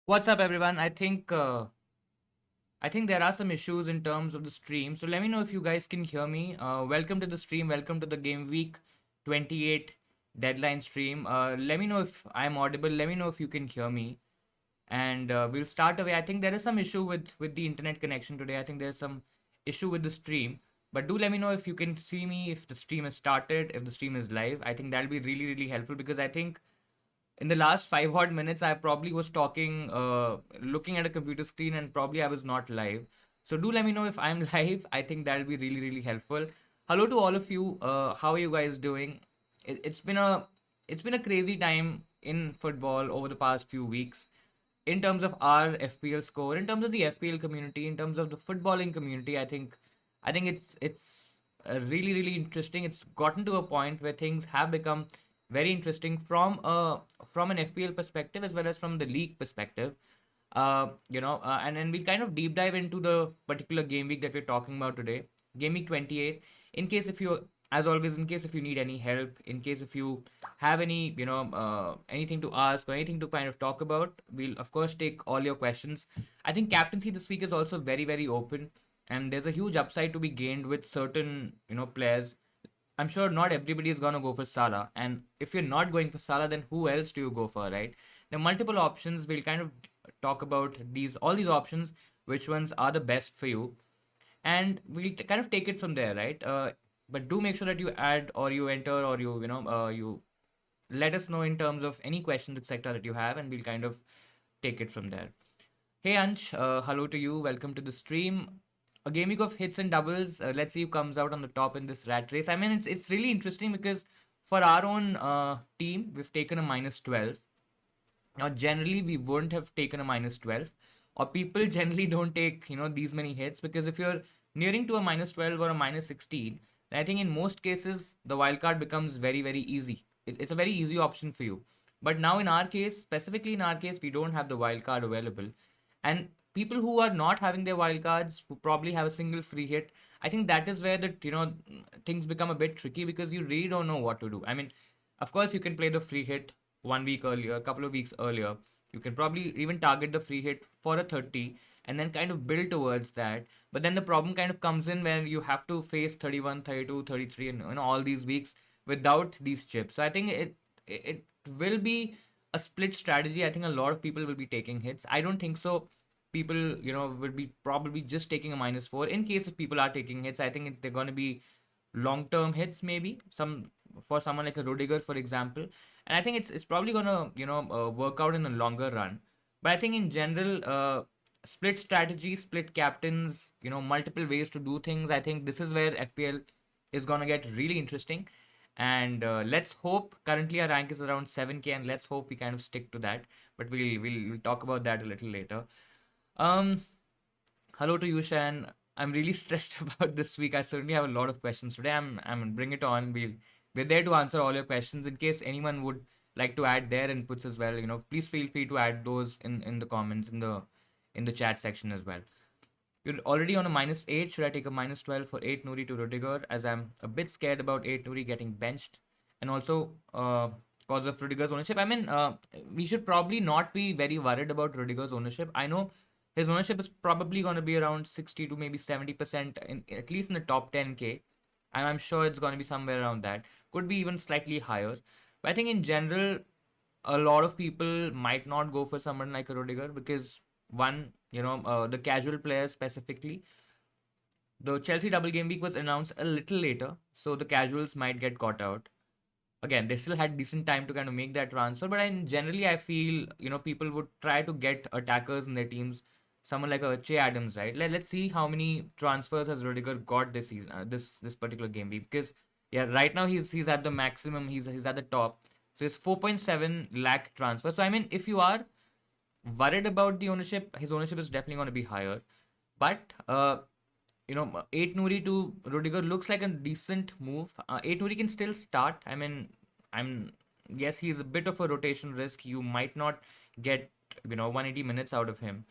What's up, everyone? I think there are some issues in terms of the stream. So let me know if you guys can hear me. Welcome to the stream. Welcome to the Game Week 28 deadline stream. Let me know if I'm audible. Let me know if you can hear me, and we'll start away. I think there is some issue with the internet connection today. I think there's some issue with the stream. But do let me know if you can see me, if the stream has started, if the stream is live. I think that'll be really, really helpful because I think in the last 5 odd minutes, I probably was talking, looking at a computer screen, and probably I was not live. So do let me know if I'm live. I think that'll be really, really helpful. Hello to all of you. How are you guys doing? It's been a crazy time in football over the past few weeks. In terms of our FPL score, in terms of the FPL community, in terms of the footballing community, I think it's really, really interesting. It's gotten to a point where things have become very interesting from an FPL perspective as well as from the league perspective. And then we kind of deep dive into the particular game week that we're talking about today, game week 28. In case if you, as always, in case if you need any help, in case if you have any, anything to ask or anything to kind of talk about, we'll of course take all your questions. I think captaincy this week is also very, very open, and there's a huge upside to be gained with certain, players. I'm sure not everybody is gonna go for Salah, and if you're not going for Salah, then who else do you go for, right? There are multiple options. We'll kind of talk about all these options, which ones are the best for you, and we'll kind of take it from there, right? But do make sure that you add or you enter or you let us know in terms of any questions, etc., that you have, and we'll kind of take it from there. Hey Ansh, hello to you. Welcome to the stream. A game week of hits and doubles. Let's see who comes out on the top in this rat race. I mean, it's really interesting because for our own team, we've taken a -12. Now, generally, we wouldn't have taken a -12, or people generally don't take these many hits because if you're nearing to a -12 or a -16, then I think in most cases the wildcard becomes very, very easy. It's a very easy option for you. But now in our case, specifically in our case, we don't have the wildcard available, and people who are not having their wildcards, who probably have a single free hit, I think that is where the things become a bit tricky because you really don't know what to do. I mean, of course, you can play the free hit 1 week earlier, a couple of weeks earlier. You can probably even target the free hit for a 30 and then kind of build towards that. But then the problem kind of comes in when you have to face 31, 32, 33, and all these weeks without these chips. So I think it will be a split strategy. I think a lot of people will be taking hits. I don't think so. People, would be probably just taking a -4. In case if people are taking hits, I think they're going to be long-term hits, maybe some for someone like a Rudiger, for example. And I think it's probably gonna work out in the longer run. But I think in general, split strategy, split captains, multiple ways to do things. I think this is where FPL is gonna get really interesting. And let's hope. Currently, our rank is around 7K, and let's hope we kind of stick to that. But we'll talk about that a little later. Um, Hello to you, Shan. I'm really stressed about this week. I certainly have a lot of questions today. I'm bring it on. We're there to answer all your questions. In case anyone would like to add their inputs as well, please feel free to add those in the comments in the chat section as well. You're already on a -8. Should I take a -12 for 8 Nuri to Rudiger? As I'm a bit scared about 8 Nuri getting benched, and also cause of Rudiger's ownership. I mean, we should probably not be very worried about Rudiger's ownership. I know his ownership is probably going to be around 60 to maybe 70%, at least in the top 10K. And I'm sure it's going to be somewhere around that. Could be even slightly higher. But I think in general, a lot of people might not go for someone like a Rudiger because, one, the casual players specifically, the Chelsea double game week was announced a little later, so the casuals might get caught out. Again, they still had decent time to kind of make that transfer, but generally I feel people would try to get attackers in their teams, someone like a Che Adams, right? Let's see how many transfers has Rudiger got this season, this particular game week, because yeah, right now he's at the maximum, he's at the top, so it's 4.7 lakh transfer. So I mean, if you are worried about the ownership, his ownership is definitely going to be higher, but 8 Nuri to Rudiger looks like a decent move. 8 Nuri can still start. I mean, yes, he's a bit of a rotation risk. You might not get 180 minutes out of him,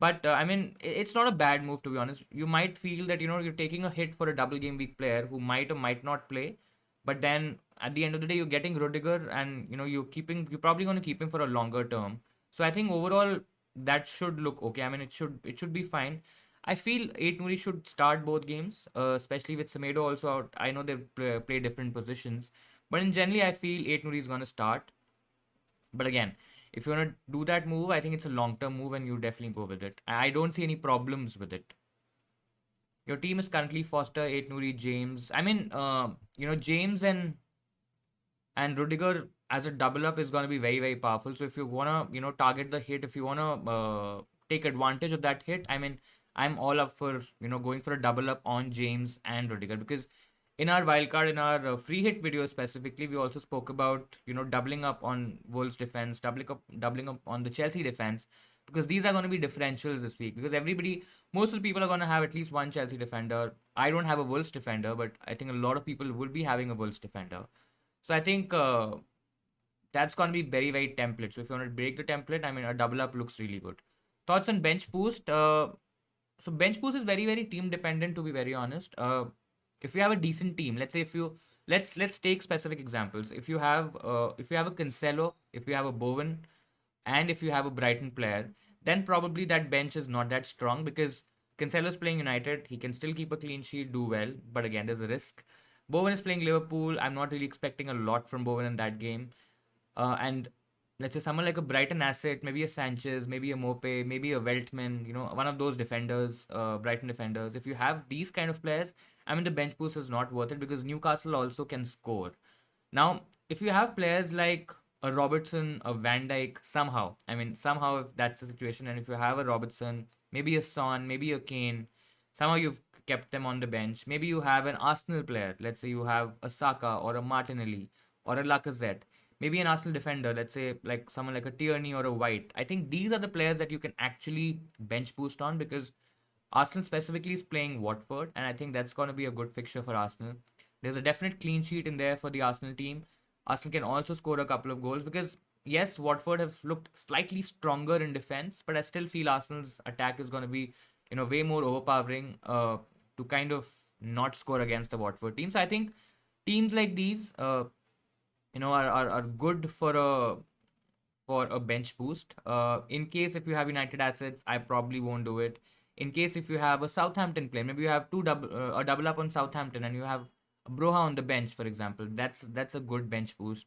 but I mean, it's not a bad move, to be honest. You might feel that you're taking a hit for a double game week player who might or might not play, but then at the end of the day, you're getting Rudiger, and you're probably going to keep him for a longer term. So I think overall, that should look okay. I mean, it should be fine. I feel Eight Nouri should start both games, especially with Semedo also out. I know they play different positions, but in generally, I feel Eight Nouri is gonna start. But again, if you wanna do that move, I think it's a long-term move, and you definitely go with it. I don't see any problems with it. Your team is currently Foster, Eight Nouri, James. I mean, James and Rudiger as a double up is going to be very, very powerful. So if you want to, target the hit, if you want to take advantage of that hit, I mean, I'm all up for, going for a double up on James and Rudiger, because in our wildcard, in our free hit video specifically, we also spoke about, doubling up on Wolves defense, doubling up on the Chelsea defense, because these are going to be differentials this week, because most of the people are going to have at least one Chelsea defender. I don't have a Wolves defender, but I think a lot of people will be having a Wolves defender. So I think that's going to be very, very template. So if you want to break the template, I mean, a double up looks really good. Thoughts on bench boost? So bench boost is very, very team dependent, to be very honest. If you have a decent team, let's say if you let's take specific examples. If you have a Cancelo, if you have a Bowen, and if you have a Brighton player, then probably that bench is not that strong, because Cancelo is playing United. He can still keep a clean sheet, do well, but again, there's a risk. Bowen is playing Liverpool. I'm not really expecting a lot from Bowen in that game. And let's say someone like a Brighton asset, maybe a Sanchez, maybe a Mope, maybe a Veltman, one of those defenders, Brighton defenders. If you have these kind of players, I mean, the bench boost is not worth it, because Newcastle also can score. Now, if you have players like a Robertson, a Van Dijk, somehow if that's the situation, and if you have a Robertson, maybe a Son, maybe a Kane, somehow you've kept them on the bench. Maybe you have an Arsenal player. Let's say you have a Saka or a Martinelli or a Lacazette. Maybe an Arsenal defender. Let's say like someone like a Tierney or a White. I think these are the players that you can actually bench boost on, because Arsenal specifically is playing Watford, and I think that's going to be a good fixture for Arsenal. There's a definite clean sheet in there for the Arsenal team. Arsenal can also score a couple of goals, because yes, Watford have looked slightly stronger in defense, but I still feel Arsenal's attack is going to be way more overpowering to kind of not score against the Watford team. So I think teams like these, are good for a bench boost. In case if you have United assets, I probably won't do it. In case if you have a Southampton player, maybe you have a double up on Southampton, and you have Broha on the bench, for example. That's a good bench boost.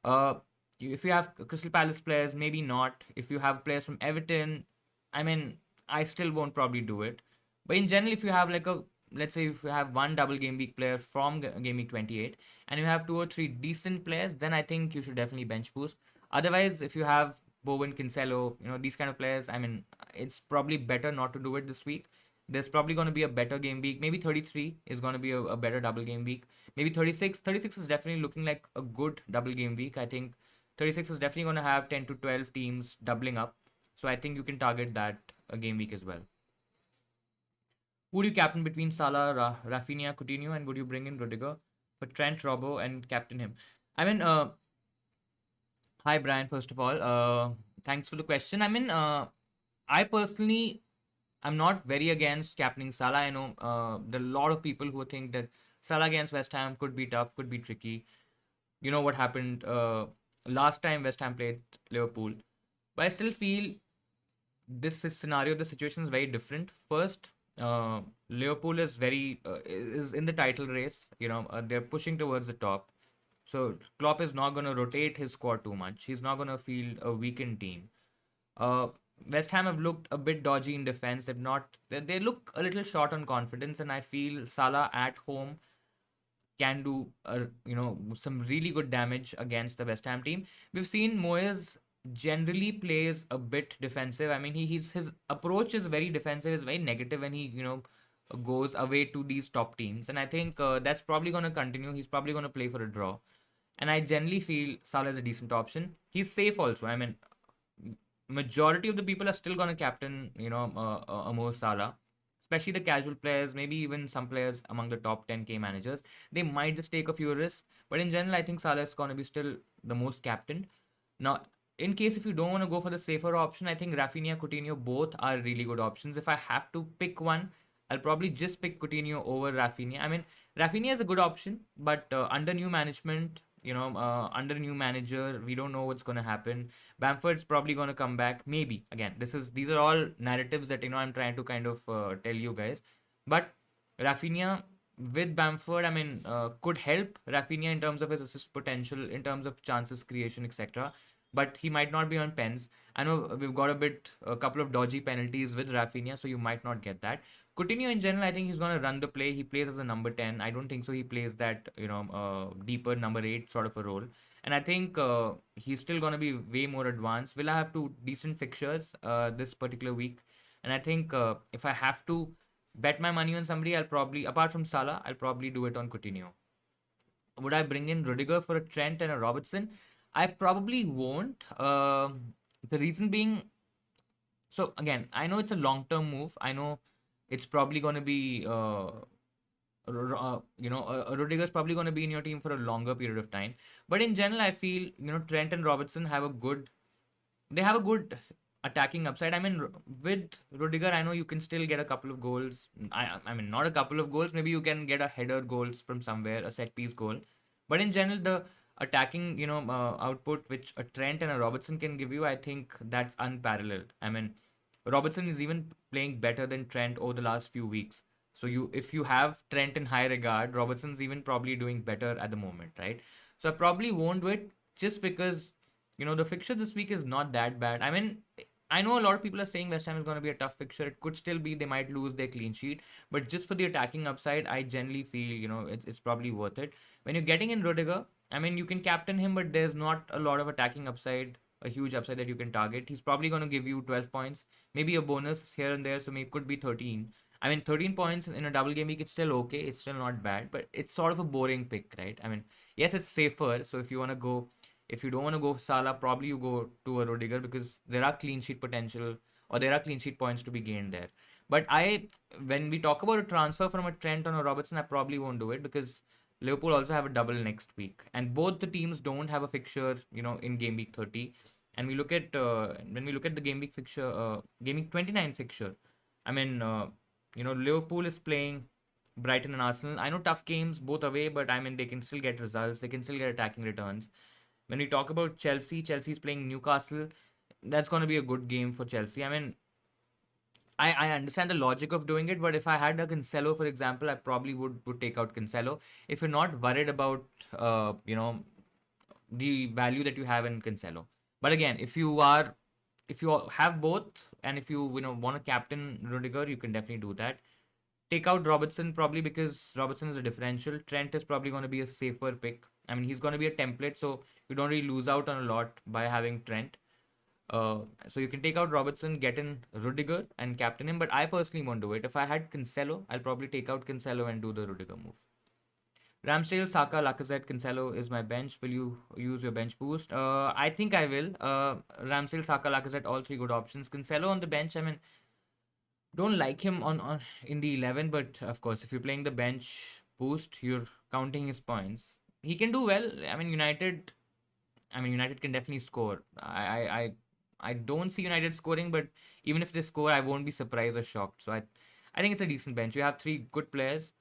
If you have Crystal Palace players, maybe not. If you have players from Everton, I mean, I still won't probably do it. But in general, if you have let's say if you have one double game week player from game week 28, and you have two or three decent players, then I think you should definitely bench boost. Otherwise, if you have Bowen, Cancelo, these kind of players, I mean, it's probably better not to do it this week. There's probably going to be a better game week. Maybe 33 is going to be a better double game week. Maybe 36. 36 is definitely looking like a good double game week. I think 36 is definitely going to have 10 to 12 teams doubling up. So I think you can target that a game week as well. Who do you captain between Salah, Rafinha, Coutinho, and would you bring in Rudiger for Trent, Robbo, and captain him? I mean, hi Brian. First of all, thanks for the question. I mean, I personally, I'm not very against captaining Salah. I know there are a lot of people who think that Salah against West Ham could be tough, could be tricky. You know what happened last time West Ham played Liverpool, but I still feel this scenario, the situation is very different. First, Liverpool is in the title race. They're pushing towards the top. So Klopp is not going to rotate his squad too much. He's not going to field a weakened team. West Ham have looked a bit dodgy in defense. They look a little short on confidence, and I feel Salah at home can do some really good damage against the West Ham team. We've seen Moyes generally plays a bit defensive. I mean, his approach is very defensive, is very negative when he goes away to these top teams, and I think that's probably going to continue. He's probably going to play for a draw, and I generally feel Salah is a decent option. He's safe also. I mean, majority of the people are still going to captain Mo Salah, especially the casual players, maybe even some players among the top 10k managers. They might just take a few risks, but in general, I think Salah is going to be still the most captained. Now, in case if you don't want to go for the safer option, I think Rafinha, Coutinho both are really good options. If I have to pick one, I'll probably just pick Coutinho over Rafinha. I mean, Rafinha is a good option, but under new management, under new manager, we don't know what's going to happen. Bamford's probably going to come back. Maybe. Again, these are all narratives that, I'm trying to kind of tell you guys. But Rafinha with Bamford, I mean, could help Rafinha in terms of his assist potential, in terms of chances creation, etc. But he might not be on pens. I know we've got a couple of dodgy penalties with Rafinha, so you might not get that. Coutinho in general, I think he's going to run the play. He plays as a number 10. I don't think so. He plays that, deeper number 8 sort of a role. And I think he's still going to be way more advanced. Will I have two decent fixtures this particular week? And I think if I have to bet my money on somebody, I'll probably, apart from Salah, I'll probably do it on Coutinho. Would I bring in Rudiger for a Trent and a Robertson? I probably won't. The reason being, so again, I know it's a long-term move. I know it's probably going to be, Rudiger's probably going to be in your team for a longer period of time. But in general, I feel, Trent and Robertson they have a good attacking upside. I mean, with Rudiger, I know you can still get a couple of goals. I mean, not a couple of goals. Maybe you can get a header goals from somewhere, a set piece goal. But in general, the attacking, output which a Trent and a Robertson can give you, I think that's unparalleled. I mean, Robertson is even playing better than Trent over the last few weeks. So if you have Trent in high regard, Robertson's even probably doing better at the moment, right? So I probably won't do it just because the fixture this week is not that bad. I mean, I know a lot of people are saying West Ham is going to be a tough fixture. It could still be, they might lose their clean sheet, but just for the attacking upside, I generally feel it's probably worth it. When you're getting in Rudiger, I mean, you can captain him, but there's not a lot of attacking upside, a huge upside that you can target. He's probably going to give you 12 points, maybe a bonus here and there, so maybe it could be 13. I mean, 13 points in a double game week, it's still okay. It's still not bad, but it's sort of a boring pick, right? I mean, yes, it's safer. So if you don't want to go Salah, probably you go to a Rudiger because there are clean sheet potential or there are clean sheet points to be gained there. But when we talk about a transfer from a Trent or a Robertson, I probably won't do it because Liverpool also have a double next week, and both the teams don't have a fixture, in game week 30. And we look at when we look at the game week fixture, game week 29 fixture. I mean, Liverpool is playing Brighton and Arsenal. I know tough games both away, but I mean they can still get results. They can still get attacking returns. When we talk about Chelsea's playing Newcastle. That's going to be a good game for Chelsea. I mean, I understand the logic of doing it, but if I had a Cancelo, for example, I probably would take out Cancelo. If you're not worried about, the value that you have in Cancelo. But again, if you have both, and if you want to captain Rudiger, you can definitely do that. Take out Robertson probably because Robertson is a differential. Trent is probably going to be a safer pick. I mean, he's going to be a template, so you don't really lose out on a lot by having Trent. So you can take out Robertson, get in Rudiger, and captain him. But I personally won't do it. If I had Cancelo, I'll probably take out Cancelo and do the Rudiger move. Ramsdale, Saka, Lacazette, Cancelo is my bench. Will you use your bench boost? I think I will. Ramsdale, Saka, Lacazette, all three good options. Cancelo on the bench, I mean, don't like him on in the 11, but of course, if you're playing the bench boost, you're counting his points. He can do well. I mean, United can definitely score. I don't see United scoring, but even if they score, I won't be surprised or shocked. So I think it's a decent bench. You have three good players.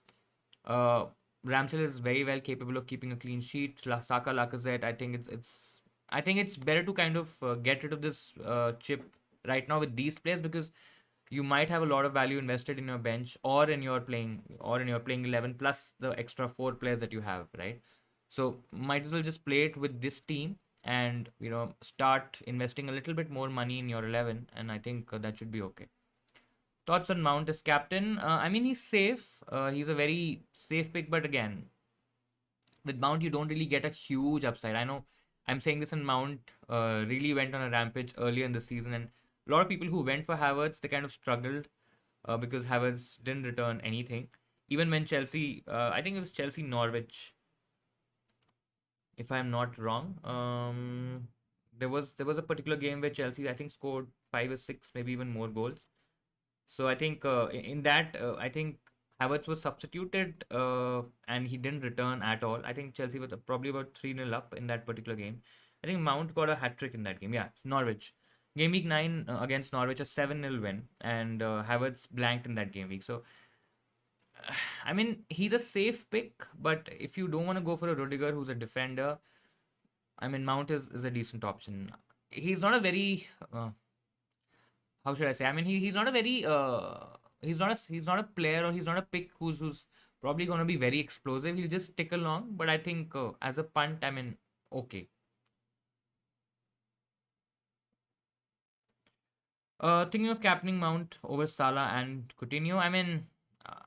Ramsdale is very well capable of keeping a clean sheet. Saka, Lacazette. I think it's better to kind of get rid of this chip right now with these players because you might have a lot of value invested in your bench or in your playing 11 plus the extra 4 players that you have, right? So might as well just play it with this team and start investing a little bit more money in your 11, and I think that should be okay. Thoughts on Mount as captain? I mean, he's safe. He's a very safe pick, but again, with Mount you don't really get a huge upside. I know I'm saying this, and Mount really went on a rampage earlier in the season, and a lot of people who went for Havertz, they kind of struggled because Havertz didn't return anything. Even when Chelsea, I think it was Chelsea Norwich, if I'm not wrong. There was a particular game where Chelsea, I think, scored 5 or 6, maybe even more goals. So I think in that, I think Havertz was substituted and he didn't return at all. I think Chelsea was probably about 3-0 up in that particular game. I think Mount got a hat trick in that game. Yeah, Norwich. Game week 9 against Norwich, a 7-0 win, and Havertz blanked in that game week. So I mean, he's a safe pick, but if you don't want to go for a Rudiger who's a defender, I mean, Mount is a decent option. He's not a very how should I say? I mean, he's not a very he's not a player, or he's not a pick who's probably going to be very explosive. He'll just tick along, but I think as a punt, I mean, okay. Thinking of captaining Mount over Salah and Coutinho, I mean, uh,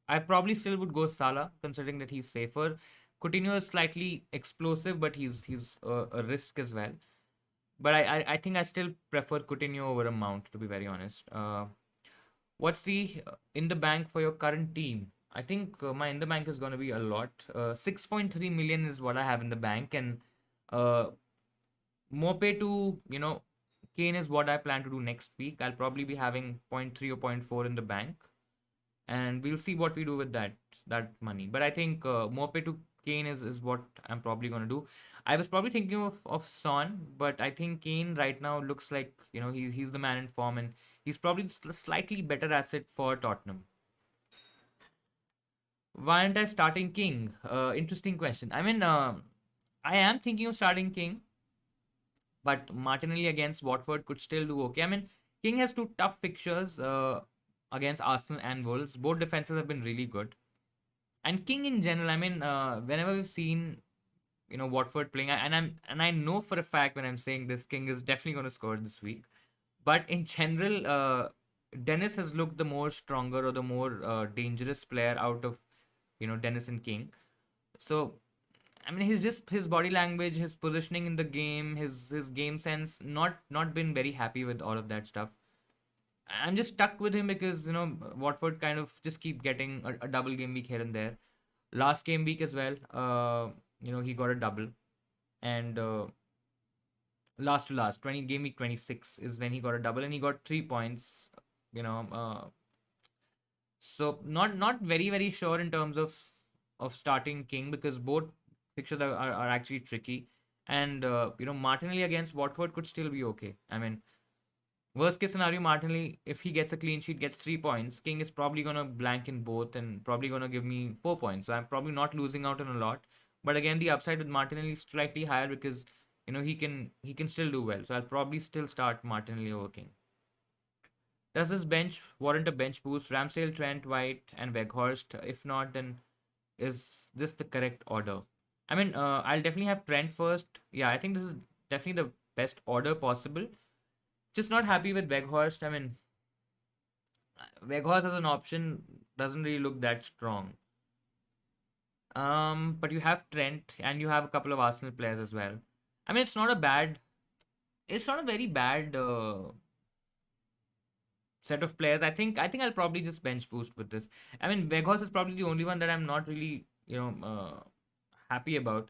I probably still would go Salah, considering that he's safer. Coutinho is slightly explosive, but he's a risk as well. But I think I still prefer Coutinho over a Mount, to be very honest. What's the in the bank for your current team? I think my in the bank is going to be a lot. 6.3 million is what I have in the bank, and uh, Mope to Kane is what I plan to do next week. I'll probably be having zero point 0.3 or zero point 0.4 in the bank, and we'll see what we do with that money. But I think Mope to Kane is what I'm probably going to do. I was probably thinking of Son, but I think Kane right now looks like he's the man in form, and he's probably slightly better asset for Tottenham. Why aren't I starting King? Interesting question. I mean, I am thinking of starting King, but Martinelli against Watford could still do okay. I mean, King has two tough fixtures against Arsenal and Wolves. Both defenses have been really good, and King in general. I mean, whenever we've seen Watford playing, and I know for a fact when I'm saying this, King is definitely going to score this week. But in general, Dennis has looked the more stronger or the more dangerous player out of Dennis and King. So I mean, he's just his body language, his positioning in the game, his game sense. Not been very happy with all of that stuff. I'm just stuck with him because Watford kind of just keep getting a double game week here and there. Last game week as well, he got a double, and last to last 20 game week 26 is when he got a double, and he got 3 points. You know, so not very sure in terms of starting King, because both fixtures are actually tricky. And Martinelli against Watford could still be okay. I mean, worst case scenario, Martinelli, if he gets a clean sheet, gets 3 points. King is probably gonna blank in both and probably gonna give me 4 points. So I'm probably not losing out on a lot. But again, the upside with Martinelli is slightly higher because he can still do well. So I'll probably still start Martinelli over King. Does this bench warrant a bench boost? Ramsdale, Trent, White, and Weghorst. If not, then is this the correct order? I mean, I'll definitely have Trent first. Yeah, I think this is definitely the best order possible. Just not happy with Weghorst. I mean, Weghorst as an option doesn't really look that strong. But you have Trent and you have a couple of Arsenal players as well. I mean, it's not a very bad set of players. I think I'll probably just bench boost with this. I mean, Vegas is probably the only one that I'm not really happy about.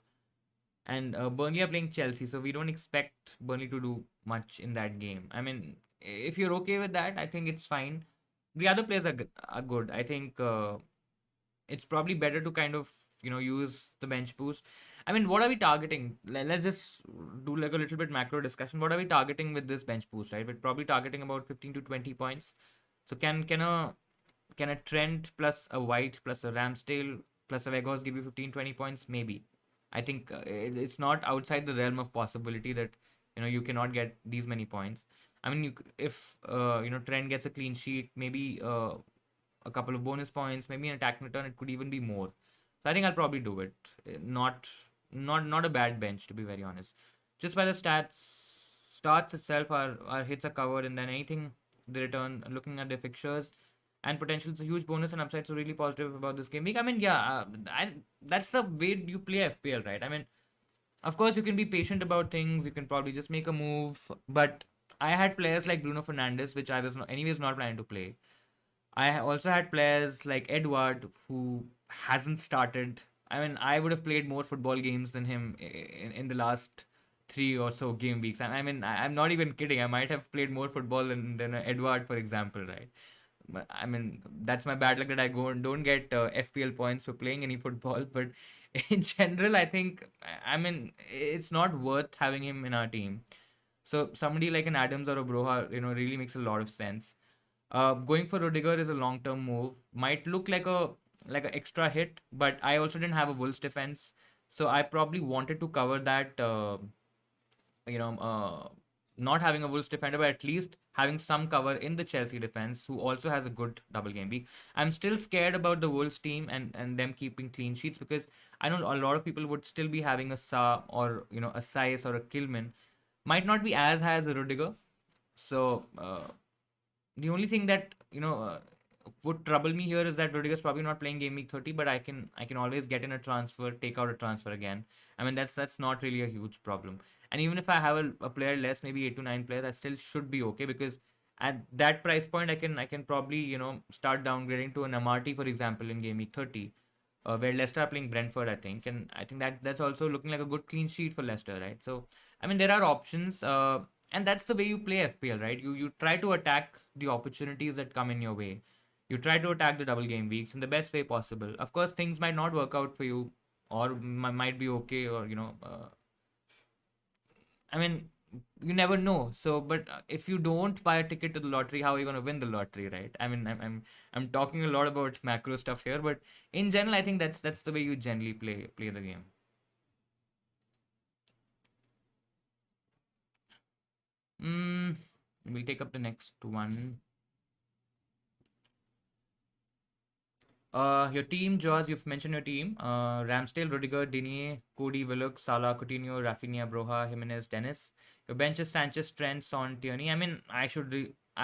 And Burnley are playing Chelsea, so we don't expect Burnley to do much in that game. I mean, if you're okay with that, I think it's fine. The other players are good. I think it's probably better to kind of use the bench boost. I mean, what are we targeting? Let's just do like a little bit macro discussion. What are we targeting with this bench boost? Right, we're probably targeting about 15 to 20 points. So can a Trent plus a White plus a Ramsdale plus a Vegas give you 15-20 points? Maybe. I think it's not outside the realm of possibility that you cannot get these many points. I mean, if Trent gets a clean sheet, maybe a couple of bonus points, maybe an attack return, it could even be more. So I think I'll probably do it. Not a bad bench, to be very honest. Just by the starts itself, our hits are covered, and then anything they return, looking at their fixtures and potential, it's a huge bonus and upside. So really positive about this game week. I mean, yeah, that's the way you play FPL, right? I mean, of course, you can be patient about things. You can probably just make a move, but I had players like Bruno Fernandes, which I was anyways not planning to play. I also had players like Edward, who hasn't started. I mean, I would have played more football games than him in the last three or so game weeks. I mean, I'm not even kidding. I might have played more football than Edward, for example, right? But, I mean, that's my bad luck that I go and don't get FPL points for playing any football. But in general, I think, I mean, it's not worth having him in our team. So somebody like an Adams or a Broha, really makes a lot of sense. Going for Rudiger is a long-term move. Might look like an extra hit, but I also didn't have a Wolves defense, so I probably wanted to cover that. You know, not having a Wolves defender, but at least having some cover in the Chelsea defense, who also has a good double game week. I'm still scared about the Wolves team and them keeping clean sheets, because I know a lot of people would still be having a Sa, or a Saiz or a Kilman, might not be as high as a Rudiger. So the only thing that would trouble me here is that Rudiger's probably not playing game week 30, but I can always get in a transfer, take out a transfer again. I mean, that's not really a huge problem. And even if I have a player less, maybe 8 to 9 players, I still should be okay, because at that price point I can probably start downgrading to an MRT, for example, in game week 30, where Leicester are playing Brentford, I think, and I think that's also looking like a good clean sheet for Leicester, right? So I mean, there are options, and that's the way you play FPL, right? You try to attack the opportunities that come in your way. You try to attack the double game weeks in the best way possible. Of course, things might not work out for you, or might be okay, or I mean, you never know. So, but if you don't buy a ticket to the lottery, how are you going to win the lottery, right? I mean, I'm talking a lot about macro stuff here, but in general, I think that's the way you generally play the game. Mm, we'll take up the next one. Your team, Jaws, you've mentioned your team. Ramsdale, Rudiger, Digne, Cody, Willock, Salah, Coutinho, Rafinha, Broha, Jimenez, Dennis. Your bench is Sanchez, Trent, Son, Tierney. I mean, I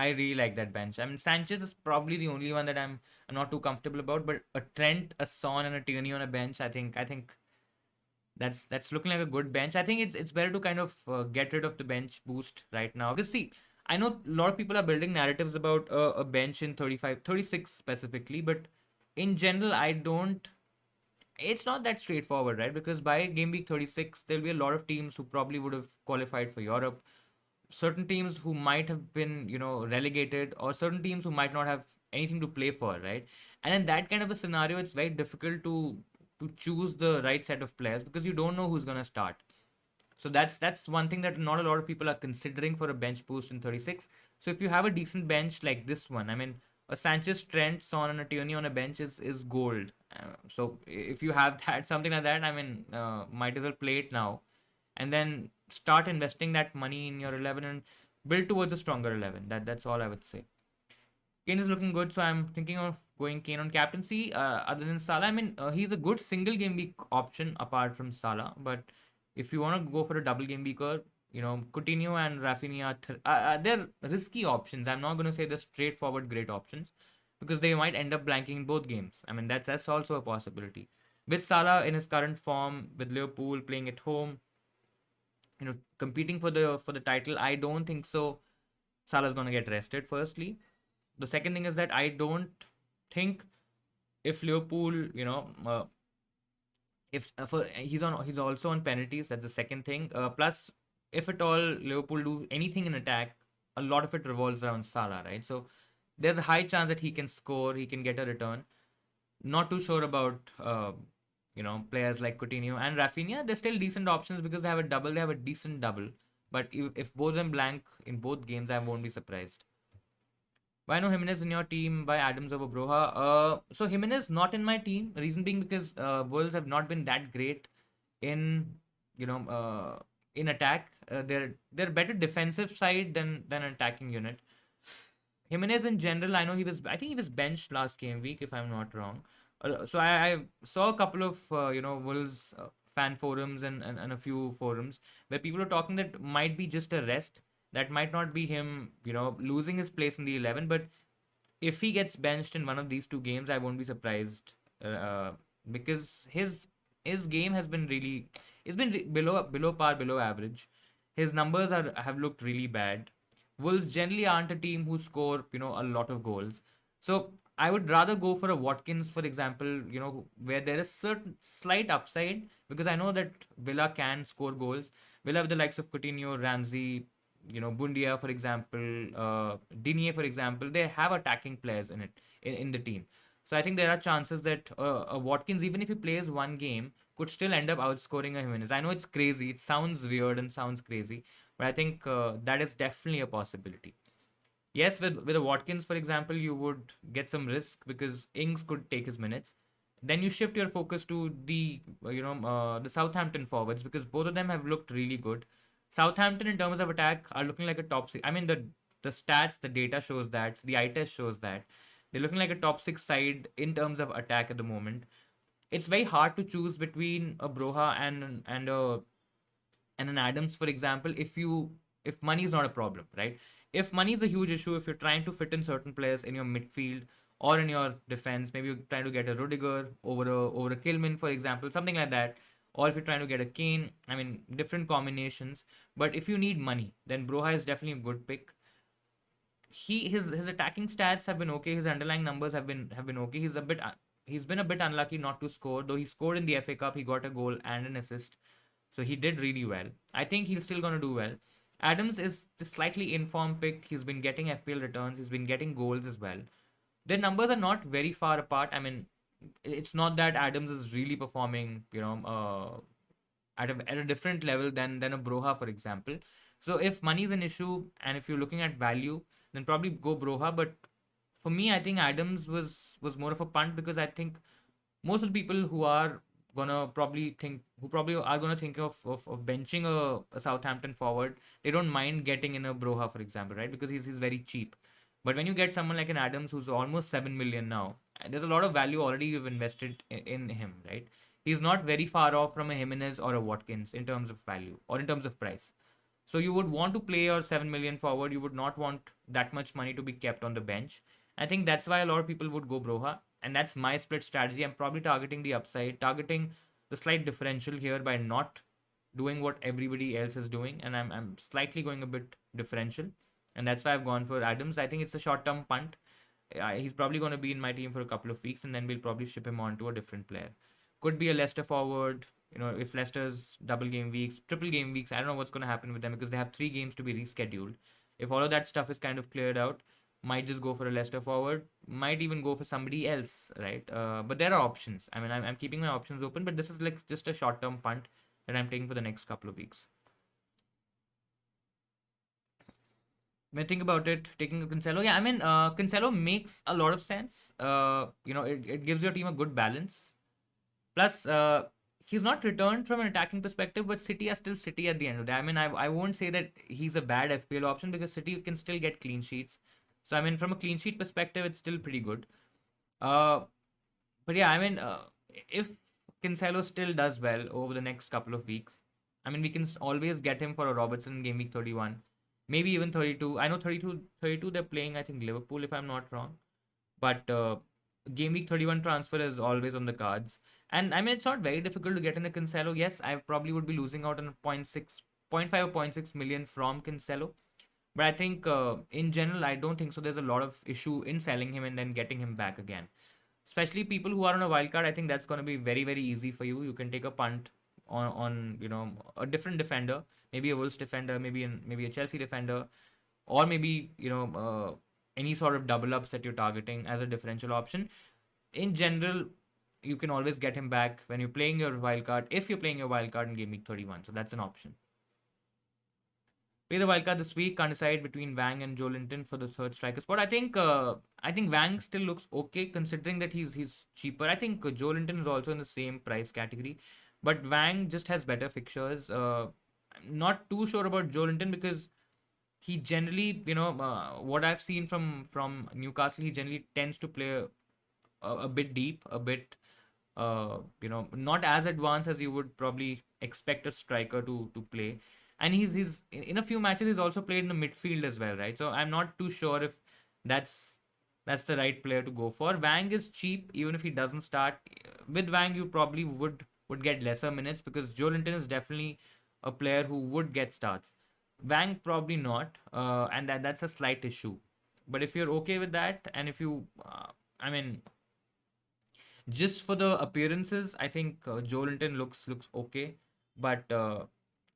really like that bench. I mean, Sanchez is probably the only one that I'm not too comfortable about, but a Trent, a Son, and a Tierney on a bench, I think that's looking like a good bench. I think it's better to kind of get rid of the bench boost right now. Because see, I know a lot of people are building narratives about a bench in 35, 36 specifically, but in general, I don't. It's not that straightforward, right? Because by game week 36, there'll be a lot of teams who probably would have qualified for Europe. Certain teams who might have been, relegated, or certain teams who might not have anything to play for, right? And in that kind of a scenario, it's very difficult to choose the right set of players, because you don't know who's gonna start. So that's one thing that not a lot of people are considering for a bench boost in 36. So if you have a decent bench like this one, I mean, a Sanchez, Trent, Son, and a Tierney on a bench is gold. So if you have that, something like that, I mean, might as well play it now, and then start investing that money in your 11 and build towards a stronger 11. That's all I would say. Kane is looking good, so I'm thinking of going Kane on captaincy. Other than Salah, I mean, he's a good single game week option apart from Salah. But if you want to go for a double game weeker, Coutinho and Rafinha, they're risky options. I'm not going to say they're straightforward great options, because they might end up blanking in both games. I mean, that's also a possibility. With Salah in his current form, with Liverpool playing at home, competing for the title, I don't think so. Salah's going to get rested. Firstly, the second thing is that I don't think, if Liverpool, if he's also on penalties. That's the second thing. Plus, if at all Liverpool do anything in attack, a lot of it revolves around Salah, right? So there's a high chance that he can score, he can get a return. Not too sure about players like Coutinho and Rafinha. They're still decent options because they have a double. They have a decent double. But if both of them blank in both games, I won't be surprised. Why no Jimenez in your team? Why Adams over Broha? So Jimenez not in my team. Reason being because Wolves have not been that great in in attack. They're better defensive side than an attacking unit. Jimenez in general, I think he was benched last game week, if I'm not wrong. So I saw a couple of Wolves fan forums and a few forums where people are talking that might be just a rest. That might not be him, losing his place in the 11. But if he gets benched in one of these two games, I won't be surprised, because his game has been really, it's been below par, below average. His numbers have looked really bad. Wolves generally aren't a team who score, a lot of goals. So I would rather go for a Watkins, for example, where there is certain slight upside, because I know that Villa can score goals. Villa have the likes of Coutinho, Ramsey, Bundia, for example, Digne, for example. They have attacking players in the team. So I think there are chances that a Watkins, even if he plays one game, could still end up outscoring a Jimenez. I know it's crazy. It sounds weird and sounds crazy, but I think that is definitely a possibility. Yes, with a Watkins, for example, you would get some risk because Ings could take his minutes. Then you shift your focus to the Southampton forwards because both of them have looked really good. Southampton in terms of attack are looking like a top six. I mean the stats, the data shows that, the eye test shows that they're looking like a top six side in terms of attack at the moment. It's very hard to choose between a Broha and an Adams, for example, if money is not a problem, right? If money is a huge issue, if you're trying to fit in certain players in your midfield or in your defense, maybe you're trying to get a Rudiger over a Kilman, for example, something like that. Or if you're trying to get a Kane, I mean, different combinations. But if you need money, then Broha is definitely a good pick. His attacking stats have been okay. His underlying numbers have been okay. He's been a bit unlucky not to score, though he scored in the FA Cup. He got a goal and an assist, so he did really well. I think he's still gonna do well. Adams is the slightly informed pick. He's been getting FPL returns. He's been getting goals as well. Their numbers are not very far apart. I mean, it's not that Adams is really performing, at a different level than a Broha, for example. So if money is an issue and if you're looking at value, then probably go Broha. But for me, I think Adams was more of a punt because I think most of the people who probably are gonna think of benching a Southampton forward, they don't mind getting in a Broha, for example, right? Because he's very cheap. But when you get someone like an Adams who's almost 7 million now, there's a lot of value already you've invested in him, right? He's not very far off from a Jimenez or a Watkins in terms of value or in terms of price. So you would want to play your 7 million forward. You would not want that much money to be kept on the bench. I think that's why a lot of people would go Broha, and that's my split strategy. I'm probably targeting the upside, targeting the slight differential here by not doing what everybody else is doing, and I'm slightly going a bit differential, and that's why I've gone for Adams. I think it's a short term punt. He's probably going to be in my team for a couple of weeks, and then we'll probably ship him on to a different player. Could be a Leicester forward. If Leicester's double game weeks, triple game weeks, I don't know what's going to happen with them because they have 3 games to be rescheduled. If all of that stuff is kind of cleared out, might just go for a Leicester forward, might even go for somebody else, right? But there are options. I mean, I'm keeping my options open, but this is like just a short term punt that I'm taking for the next couple of weeks. When I think about it, taking Cancelo, yeah, I mean, Cancelo makes a lot of sense. It gives your team a good balance. Plus, he's not returned from an attacking perspective, but City are still City at the end of the day. I mean, I won't say that he's a bad FPL option because City can still get clean sheets. So, I mean, from a clean sheet perspective, it's still pretty good. Uh, but yeah, I mean, if Cancelo still does well over the next couple of weeks, I mean, we can always get him for a Robertson game week 31, maybe even 32. I know 32 they're playing, I think, Liverpool, if I'm not wrong. But game week 31 transfer is always on the cards. And I mean, it's not very difficult to get in a Cancelo. Yes, I probably would be losing out on a point 5 or point 0.6 million from Cancelo. But I think in general, I don't think so. There's a lot of issue in selling him and then getting him back again. Especially people who are on a wild card, I think that's going to be very, very easy for you. You can take a punt on a different defender, maybe a Wolves defender, maybe a Chelsea defender, or maybe any sort of double ups that you're targeting as a differential option. In general, you can always get him back when you're playing your wild card. If you're playing your wild card in game week 31, so that's an option. Play the wildcard this week. Can't decide between Wang and Joe Linton for the third striker spot. I think Wang still looks okay considering that he's cheaper. I think Joe Linton is also in the same price category, but Wang just has better fixtures. I'm not too sure about Joe Linton because he generally, what I've seen from Newcastle, he generally tends to play a bit deep, a bit, not as advanced as you would probably expect a striker to play. And he's in a few matches he's also played in the midfield as well, right? So I'm not too sure if that's that's the right player to go for. Wang is cheap, even if he doesn't start. With Wang, you probably would get lesser minutes because Joe Linton is definitely a player who would get starts. Wang probably not, and that's a slight issue. But if you're okay with that, and if you, I mean, just for the appearances, I think Joe Linton looks okay, but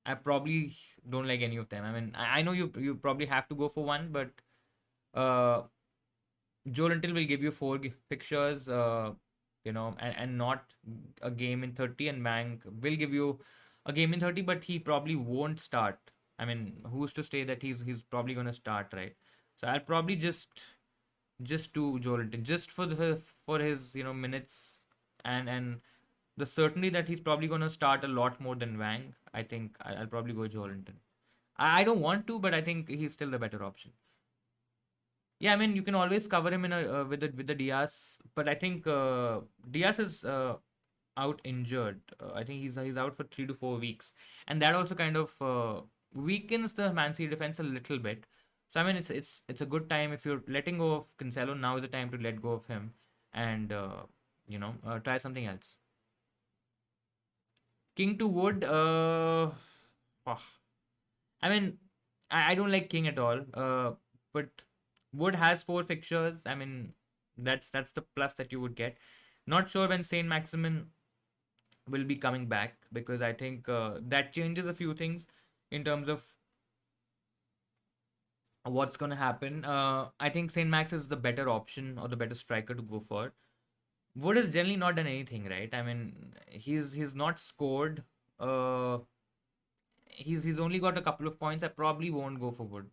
I probably don't like any of them. I mean, I know you probably have to go for one, but uh, Joe Linton will give you fixtures, and not a game in 30, and Mang will give you a game in 30, but he probably won't start. I mean, who's to say that he's probably going to start, right? So I'll probably just do Joelinton just for his minutes and the certainty that he's probably going to start a lot more than Wang. I think I'll probably go Joelinton. I don't want to, but I think he's still the better option. Yeah, I mean you can always cover him in a with the Diaz, but I think Diaz is out injured. I think he's out for 3 to 4 weeks, and that also kind of weakens the Man City defense a little bit. So I mean it's a good time if you're letting go of Cancelo. Now is the time to let go of him and try something else. King to Wood. Oh, I mean I don't like King at all. But Wood has 4 fixtures. I mean that's the plus that you would get. Not sure when Saint Maximin will be coming back because I think that changes a few things in terms of what's going to happen. I think Saint Max is the better option or the better striker to go for. Wood has generally not done anything, right? I mean, he's not scored. Uh, he's only got a couple of points. I probably won't go for Wood.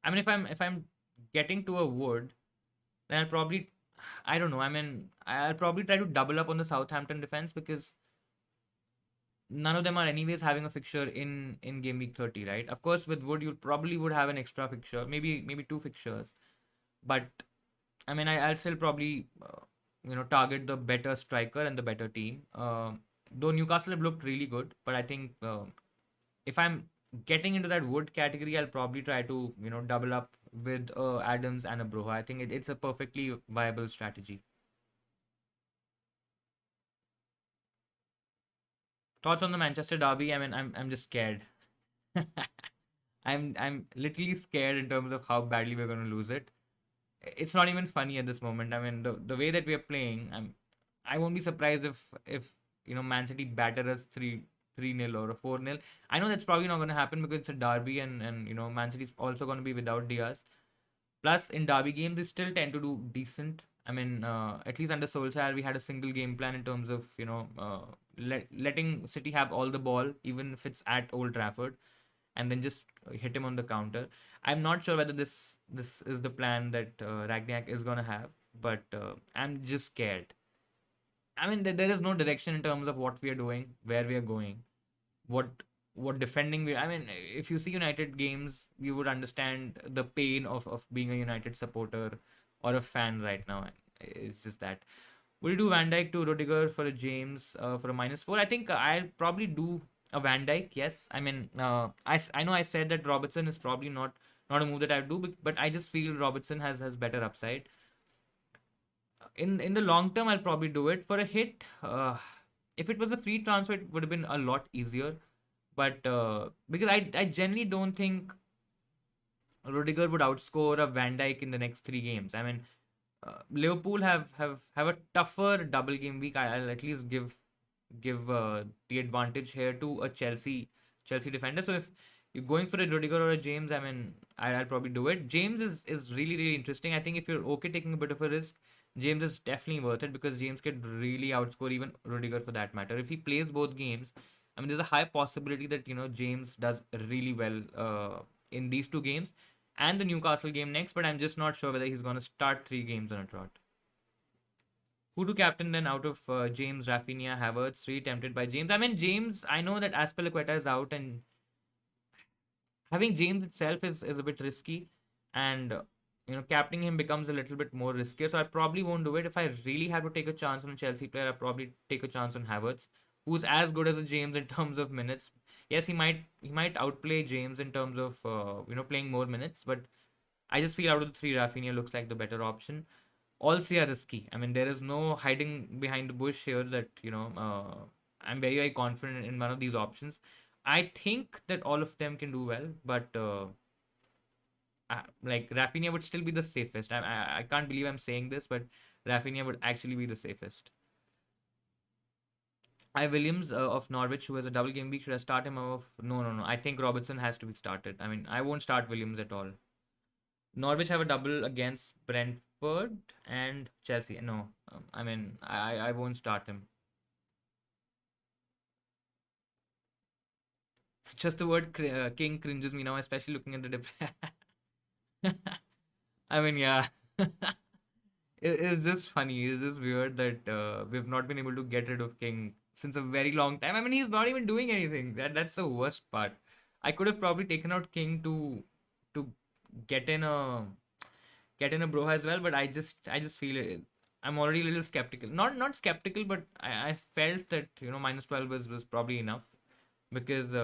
I mean, if I'm getting to a Wood, then I'll probably I don't know. I mean, I'll probably try to double up on the Southampton defense because none of them are anyways having a fixture in game week 30, right? Of course with Wood you probably would have an extra fixture, maybe 2 fixtures, but I mean I'll still probably target the better striker and the better team. Though Newcastle have looked really good, but I think if I'm getting into that Wood category, I'll probably try to double up with Adams and a Broha. I think it's a perfectly viable strategy. Thoughts on the Manchester derby? I mean, I'm just scared. I'm literally scared in terms of how badly we're going to lose it. It's not even funny at this moment. I mean, the way that we are playing, I won't be surprised if Man City batter us 3-0 or a 4-0. I know that's probably not going to happen because it's a derby and Man City's also going to be without Diaz. Plus, in derby games, they still tend to do decent. I mean, at least under Solskjaer, we had a single game plan in terms of letting City have all the ball, even if it's at Old Trafford, and then just hit him on the counter. I'm not sure whether this is the plan that Ragniak is gonna have, but I'm just scared. I mean, there is no direction in terms of what we are doing, where we are going, what what defending we. I mean, if you see United games, you would understand the pain of being a United supporter or a fan right now. It's just that. Will you do Van Dijk to Rudiger for a James for a -4? I think I'll probably do a Van Dijk. Yes, I mean, I know I said that Robertson is probably not a move that I would do, but I just feel Robertson has better upside. In the long term, I'll probably do it for a hit. If it was a free transfer, it would have been a lot easier. But because I generally don't think Rudiger would outscore a Van Dijk in the next 3 games. I mean, Liverpool have a tougher double game week. I'll at least give the advantage here to a Chelsea defender. So if you're going for a Rudiger or a James, I mean, I'll probably do it. James is really interesting. I think if you're okay taking a bit of a risk, James is definitely worth it because James could really outscore even Rudiger for that matter. If he plays both games, I mean, there's a high possibility that James does really well in these 2 games and the Newcastle game next. But I'm just not sure whether he's going to start 3 games on a trot. Who to captain then out of James, Rafinha, Havertz? 3 tempted by James. I mean, James. I know that Azpilicueta is out, and having James itself is a bit risky, and captaining him becomes a little bit more riskier. So I probably won't do it. If I really have to take a chance on a Chelsea player, I probably take a chance on Havertz, who's as good as a James in terms of minutes. Yes, he might outplay James in terms of playing more minutes, but I just feel out of the 3, Rafinha looks like the better option. All 3 are risky. I mean, there is no hiding behind the bush here that I'm very confident in one of these options. I think that all of them can do well, but like Rafinha would still be the safest. I can't believe I'm saying this, but Rafinha would actually be the safest. I Williams of Norwich, who has a double game week, should I start him off? No, no, no. I think Robertson has to be started. I mean, I won't start Williams at all. Norwich have a double against Brentford and Chelsea. No, I mean, I won't start him. Just the word king cringes me now, especially looking at the different. I mean, yeah. It's just funny. It's just weird that we've not been able to get rid of King since a very long time. I mean, he's not even doing anything. That's the worst part. I could have probably taken out King to get in a Broha as well, but I just feel it. I'm already a little skeptical. Not skeptical, but I felt that -12 was probably enough because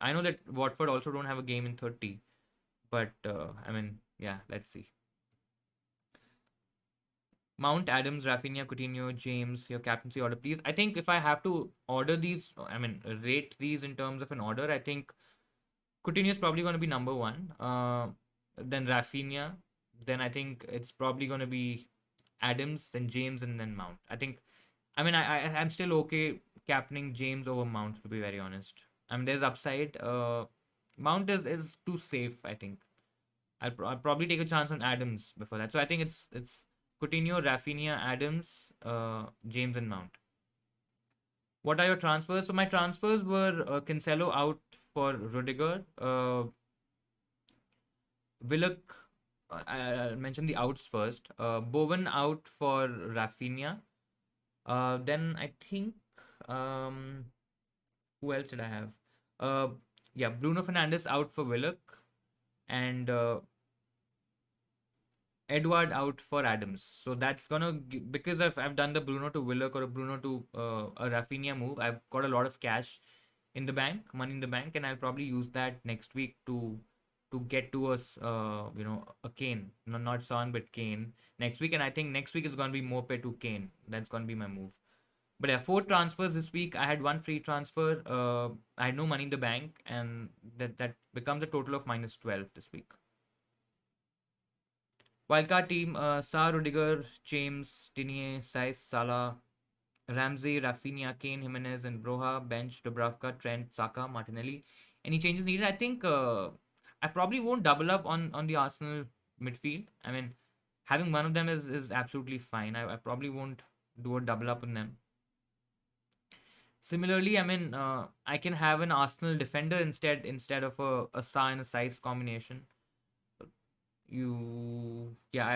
I know that Watford also don't have a game in 30. But I mean, yeah, let's see. Mount, Adams, Rafinha, Coutinho, James, your captaincy order, please. I think if I have to order these, I mean, rate these in terms of an order, I think Coutinho is probably going to be number one. Then Rafinha. Then I think it's probably going to be Adams, then James, and then Mount. I mean, I'm still okay captaining James over Mount, to be very honest. I mean, there's upside. Mount is too safe, I think. I'll probably take a chance on Adams before that. So I think it's Coutinho, Rafinha, Adams, James, and Mount. What are your transfers? So my transfers were Cancelo out for Rudiger, Willock. I'll mention the outs first. Bowen out for Rafinha. Then I think um, who else did I have? Uh, yeah, Bruno Fernandes out for Willock, and Edward out for Adams. So that's gonna because I've done the Bruno to Willock or a Bruno to a Rafinha move. I've got a lot of cash in the bank, money in the bank, and I'll probably use that next week to get to us, a Kane, no, not Son but Kane next week. And I think next week is gonna be more pay to Kane. That's gonna be my move. But yeah, 4 transfers this week. I had one free transfer. I had no money in the bank, and that becomes a total of -12 this week. Wildcard team: Sa, Rudiger, James, Tinier, Saiz, Salah, Ramsey, Rafinha, Kane, Jimenez, and Broha. Bench: Dubravka, Trent, Saka, Martinelli. Any changes needed? I think I probably won't double up on the Arsenal midfield. I mean, having one of them is absolutely fine. I probably won't do a double up on them. Similarly, I mean, I can have an Arsenal defender instead of a Sa and a Saiz combination. Yeah,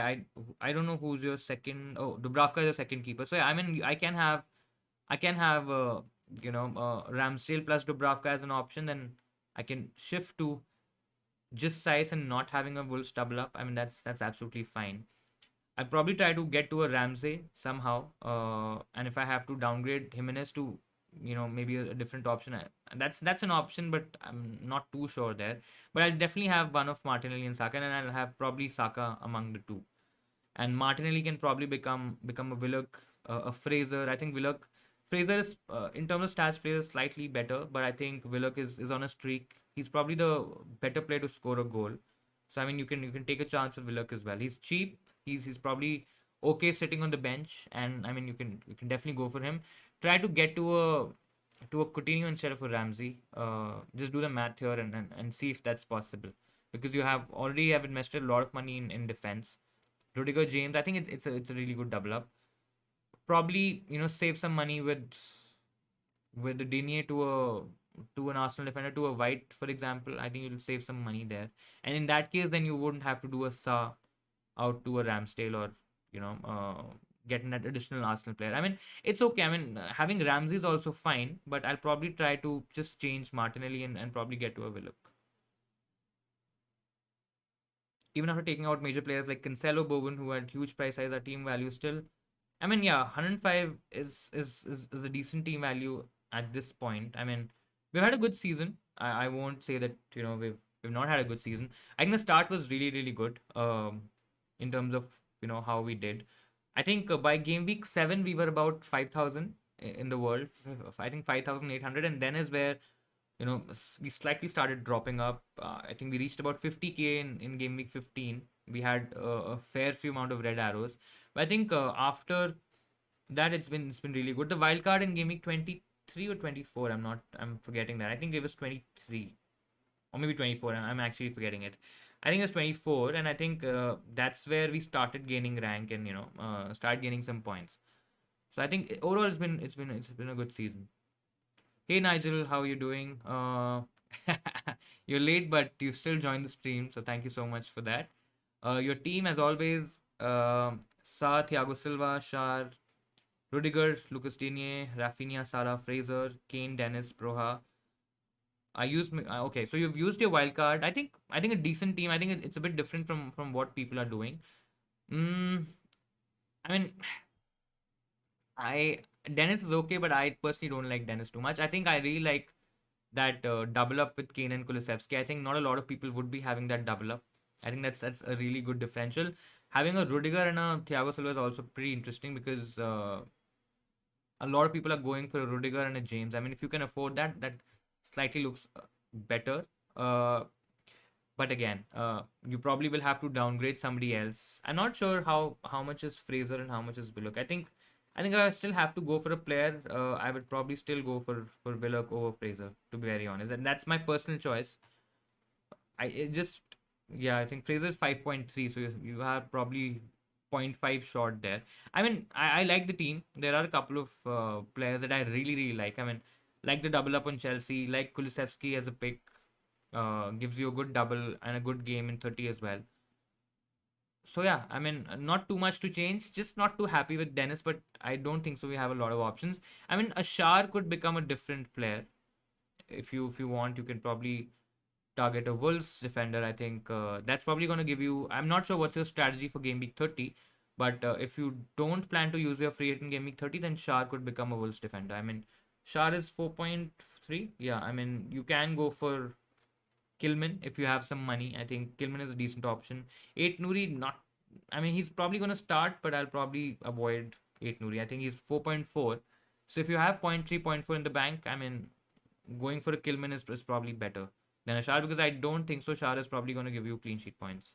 I don't know who's your second. Oh, Dubravka is your second keeper. So yeah, I mean, I can have Ramsdale plus Dubravka as an option. Then I can shift to just size and not having a Wolves double up. I mean, that's absolutely fine. I'll probably try to get to a Ramsey somehow. And if I have to downgrade Jimenez to, maybe a different option, that's an option, but I'm not too sure there. But I'll definitely have one of Martinelli and Saka, and I'll have probably Saka among the two. And Martinelli can probably become a Willock, a Fraser. I think Fraser is in terms of stats, Fraser is slightly better, but I think Willock is on a streak. He's probably the better player to score a goal. So I mean, you can take a chance with Willock as well. He's cheap. He's probably okay sitting on the bench, and I mean you can definitely go for him. Try to get to a Coutinho instead of a Ramsey. Just do the math here and see if that's possible, because you have invested a lot of money in defense. Rudiger, James, I think it's a really good double up. Probably save some money with the Digne to an Arsenal defender, to a White, for example. I think you'll save some money there. And in that case, then you wouldn't have to do a Sa out to a Ramsdale, or getting that additional Arsenal player. I mean, it's okay. I mean, having Ramsey is also fine, but I'll probably try to just change Martinelli and probably get to a Willock. Even after taking out major players like Cancelo, Bowen, who had huge price size, our team value still. I mean, yeah, 105 is a decent team value at this point. I mean, we've had a good season. I won't say that we've not had a good season. I think the start was really really good. In terms of how we did. I think by game week 7 we were about 5,000 in the world. I think 5,800, and then is where we slightly started dropping up. I think we reached about 50K in game week 15. We had a fair few amount of red arrows, but I think after that it's been really good. The wild card in game week 23 or 24, I'm forgetting that. I think it was 23 or maybe 24. I'm actually forgetting it. I think it was 24, and I think that's where we started gaining rank and start gaining some points. So I think overall it's been a good season. Hey Nigel, how are you doing? You're late, but you still joined the stream, so thank you so much for that. Your team, as always, Sa, Thiago Silva, Shar, Rudiger, Lucas Digne, Rafinha, Salah, Fraser, Kane, Dennis, Broha. Okay. So you've used your wild card. I think a decent team. I think it's a bit different from what people are doing. Mm, I mean, I Dennis is okay, but I personally don't like Dennis too much. I think I really like that double up with Kane and Kulusevski. I think not a lot of people would be having that double up. I think that's a really good differential. Having a Rudiger and a Thiago Silva is also pretty interesting because a lot of people are going for a Rudiger and a James. I mean, if you can afford that, that slightly looks better. Uh, but again, you probably will have to downgrade somebody else. I'm not sure how much is Fraser and how much is Willock. I think if I still have to go for a player, I would probably still go for Willock over Fraser, to be very honest, and that's my personal choice. I it just Yeah, I think Fraser is 5.3, so you have probably zero point 0.5 short there. I mean, I like the team. There are a couple of players that I really like. I mean, like the double up on Chelsea, like Kulusevski as a pick, gives you a good double and a good game in 30 as well. So yeah, I mean, not too much to change. Just not too happy with Dennis, but I don't think so. We have a lot of options. I mean, Ashar could become a different player if you want. You can probably target a Wolves defender. I think that's probably going to give you. I'm not sure what's your strategy for game week 30, but if you don't plan to use your free hit in game week 30, then Shar could become a Wolves defender. I mean, Shar is 4.3. Yeah, I mean, you can go for Kilman if you have some money. I think Kilman is a decent option. 8 Nuri, not. I mean, he's probably going to start, but I'll probably avoid 8 Nuri. I think he's 4.4. So if you have point 0.3, point 0.4 in the bank, I mean, going for a Kilman is probably better than a Shah because I don't think so. Shah is probably going to give you clean sheet points.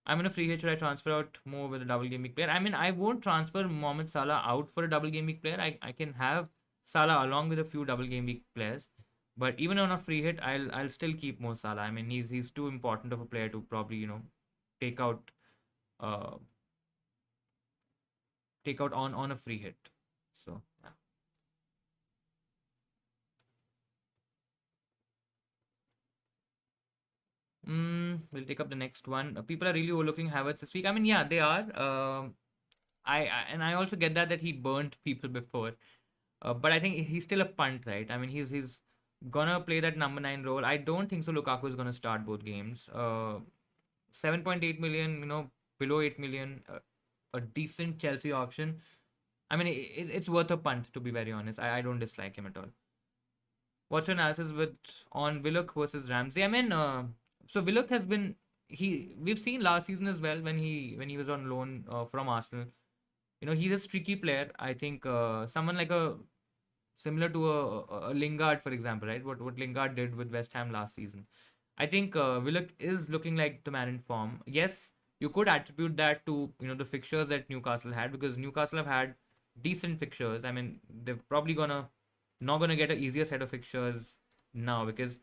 I'm in a free hit. Should I transfer out more with a double game week player? I mean, I won't transfer Mohamed Salah out for a double game week player. I can have Salah along with a few double game week players. But even on a free hit, I'll still keep Mo Salah. I mean, he's too important of a player to probably take out uh take out on a free hit. So yeah. We'll take up the next one. People are really overlooking Havertz this week. I mean, yeah, they are. I also get that he burnt people before, but I think he's still a punt, right? I mean, he's gonna play that number 9 role. I don't think so. Lukaku is gonna start both games. 7.8 million, below 8 million, a decent Chelsea option. I mean, it's worth a punt to be very honest. I don't dislike him at all. What's your analysis with on Willock versus Ramsey? I mean, so Willock has been we've seen last season as well when he was on loan from Arsenal. He's a streaky player. I think someone like a similar to a Lingard, for example, right? What Lingard did with West Ham last season. I think Willock is looking like the man in form. Yes, you could attribute that to the fixtures that Newcastle had because Newcastle have had decent fixtures. I mean, they're probably gonna not gonna get an easier set of fixtures now because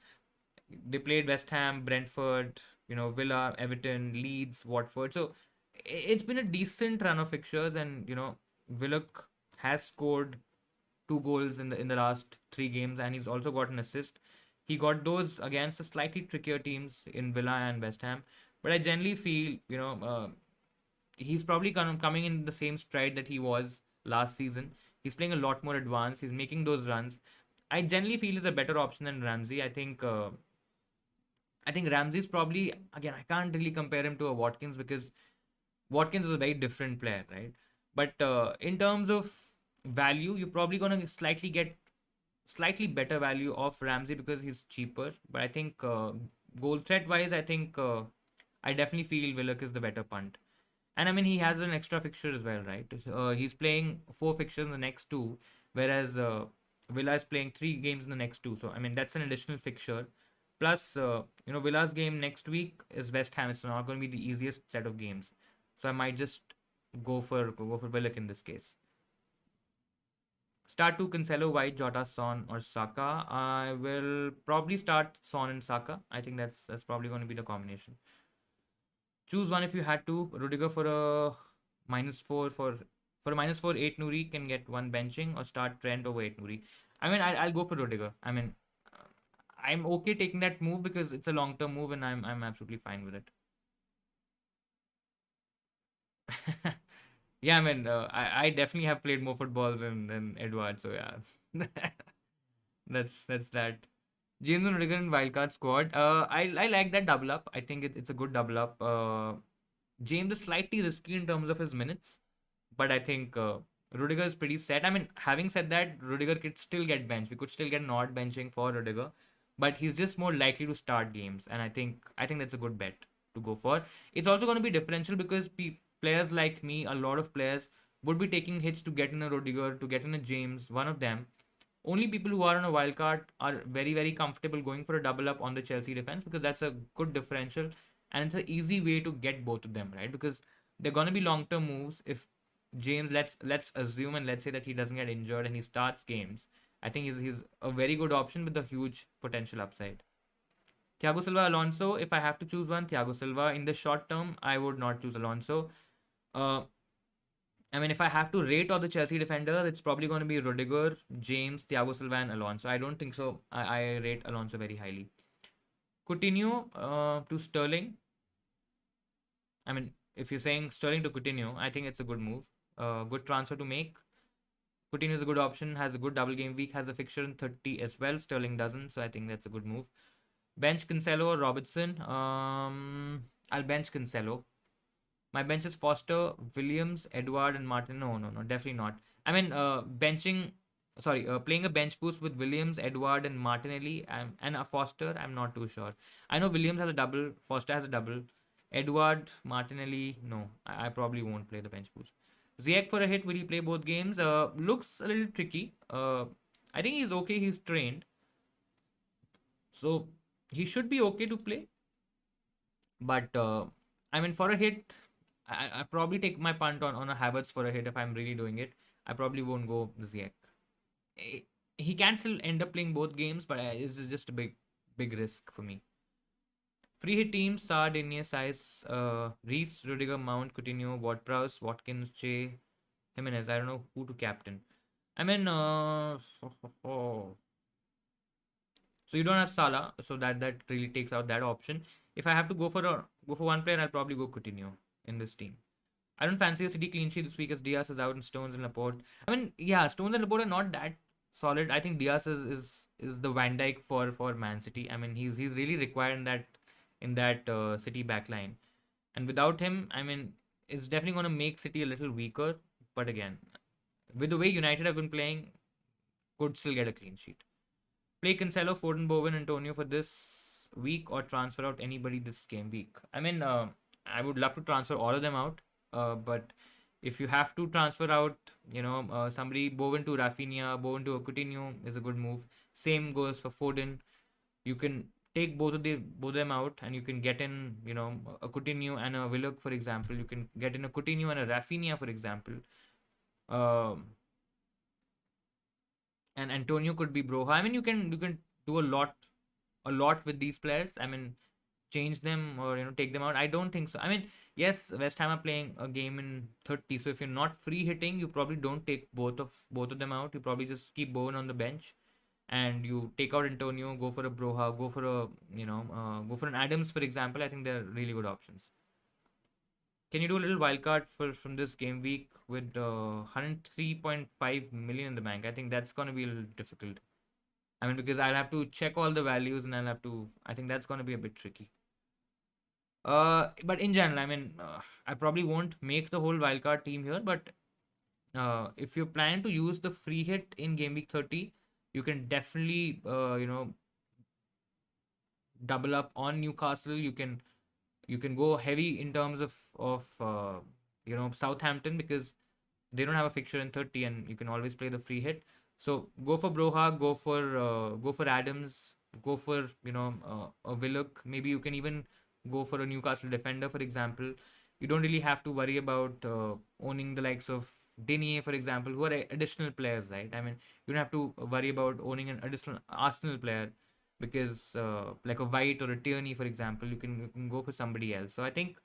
they played West Ham, Brentford, Villa, Everton, Leeds, Watford. So it's been a decent run of fixtures, and Willock has scored 2 goals in the last 3 games, and he's also got an assist. He got those against the slightly trickier teams in Villa and West Ham, but I generally feel he's probably coming in the same stride that he was last season. He's playing a lot more advanced. He's making those runs. I generally feel he's a better option than Ramsey. I think Ramsey's probably again. I can't really compare him to a Watkins because Watkins is a very different player, right? But in terms of value, you're probably gonna get slightly better value of Ramsey because he's cheaper. But I think goal threat wise, I definitely feel Willock is the better punt. And I mean, he has an extra fixture as well, right? He's playing 4 fixtures in the next two, whereas Villa is playing 3 games in the next two. So I mean, that's an additional fixture. Plus, Villa's game next week is West Ham. It's not going to be the easiest set of games. So I might just go for Willock in this case. Start two: Cancelo, White, Jota, Son, or Saka. I will probably start Son and Saka. I think that's probably going to be the combination. Choose one if you had to. Rudiger for a -4 for a -4. 8 Nuri can get one benching, or start Trent over 8 Nuri. I mean, I'll go for Rudiger. I mean, I'm okay taking that move because it's a long term move and I'm absolutely fine with it. Yeah, I mean, I definitely have played more football than Edward, so yeah. That's that. James and Rudiger in wildcard squad. I like that double up. I think it's a good double up. James is slightly risky in terms of his minutes, but I think Rudiger is pretty set. I mean, having said that, Rudiger could still get benched. We could still get an odd benching for Rudiger, but he's just more likely to start games, and I think that's a good bet to go for. It's also going to be differential because players like me, a lot of players would be taking hits to get in a Rudiger, to get in a James, one of them. Only people who are on a wild card are very, very comfortable going for a double up on the Chelsea defense because that's a good differential and it's an easy way to get both of them, right? Because they're gonna be long term moves. If James, let's assume and let's say that he doesn't get injured and he starts games, I think he's a very good option with a huge potential upside. Thiago Silva, Alonso. If I have to choose one, Thiago Silva. In the short term, I would not choose Alonso. Uh, I mean, if I have to rate all the Chelsea defender, it's probably going to be Rudiger, James, Thiago Silva, and Alonso. I don't think so. I rate Alonso very highly. Coutinho to Sterling. I mean, if you're saying Sterling to Coutinho, I think it's a good move. Good transfer to make. Coutinho is a good option, has a good double game week, has a fixture in 30 as well. Sterling doesn't, so I think that's a good move. Bench Cancelo or Robertson. I'll bench Cancelo. My bench is Foster, Williams, Edward, and Martin. No, no, no, definitely not. I mean, playing a bench boost with Williams, Edward, and Martinelli, and a Foster. I'm not too sure. I know Williams has a double, Foster has a double, Edward, Martinelli. No, I probably won't play the bench boost. Ziyech for a hit. Will he play both games? Looks a little tricky. I think he's okay. He's trained, so he should be okay to play. But I mean, for a hit, I probably take my punt on a Havertz for a hit if I'm really doing it. I probably won't go Ziyech. Eh, He can still end up playing both games, but it's just a big risk for me. Free hit teams: Saad, Iniesta, Size, Reese, Rudiger, Mount, Coutinho, Ward-Prowse, Watkins, Che, Jimenez. I don't know who to captain. I mean, so you don't have Salah, so that really takes out that option. If I have to go for one player, I'll probably go Coutinho in this team. I don't fancy a City clean sheet this week as Diaz is out and Stones and Laporte. I mean, yeah, Stones and Laporte are not that solid. I think Diaz is the Van Dijk for Man City. I mean, he's really required in that City backline, and without him, I mean, it's definitely going to make City a little weaker. But again, with the way United have been playing, could still get a clean sheet. Play Cancelo, Foden, Bowen, Antonio for this week or transfer out anybody this game week. I mean, I would love to transfer all of them out, but if you have to transfer out, somebody Bowen to Rafinha, Bowen to Coutinho is a good move. Same goes for Foden. You can take both of them out, and you can get in, a Coutinho and a Willock, for example. You can get in a Coutinho and a Rafinha, for example. Um, and Antonio could be Broha. I mean, you can do a lot with these players. I mean, change them or take them out. I don't think so. I mean, yes, West Ham are playing a game in 30, so if you're not free hitting, you probably don't take both of them out. You probably just keep Bowen on the bench, and you take out Antonio, go for a Broha, go for an Adams, for example. I think they're really good options. Can you do a little wildcard from this game week with 103.5 million in the bank? I think that's gonna be a little difficult. I mean, because I'll have to check all the values and I think that's gonna be a bit tricky. But in general, I mean, I probably won't make the whole wildcard team here, but if you're planning to use the free hit in game week 30, you can definitely, double up on Newcastle. You can go heavy in terms of Southampton because they don't have a fixture in 30 and you can always play the free hit. So go for Broha, go for Adams, go for a Willock. Maybe you can even go for a Newcastle defender, for example. You don't really have to worry about owning the likes of Dinier, for example, who are additional players, right? I mean, you don't have to worry about owning an additional Arsenal player because like a White or a Tierney, for example, you can go for somebody else. So I think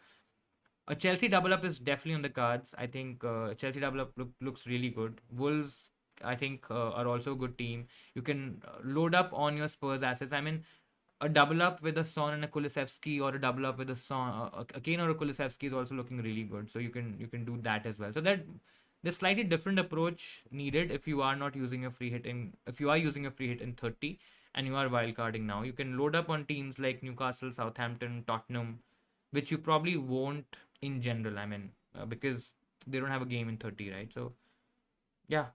a Chelsea double up is definitely on the cards. I think Chelsea double up looks really good. Wolves, I think, are also a good team. You can load up on your Spurs assets. I mean, a double up with a Son and a Kulusevski, or a double up with a Son, a Kane or a Kulusevski is also looking really good. So you can do that as well. So that there's slightly different approach needed if you are not using a free hit in if you are using a free hit in 30 and you are wildcarding now. You can load up on teams like Newcastle, Southampton, Tottenham, which you probably won't in general. I mean, because they don't have a game in 30, right? So yeah,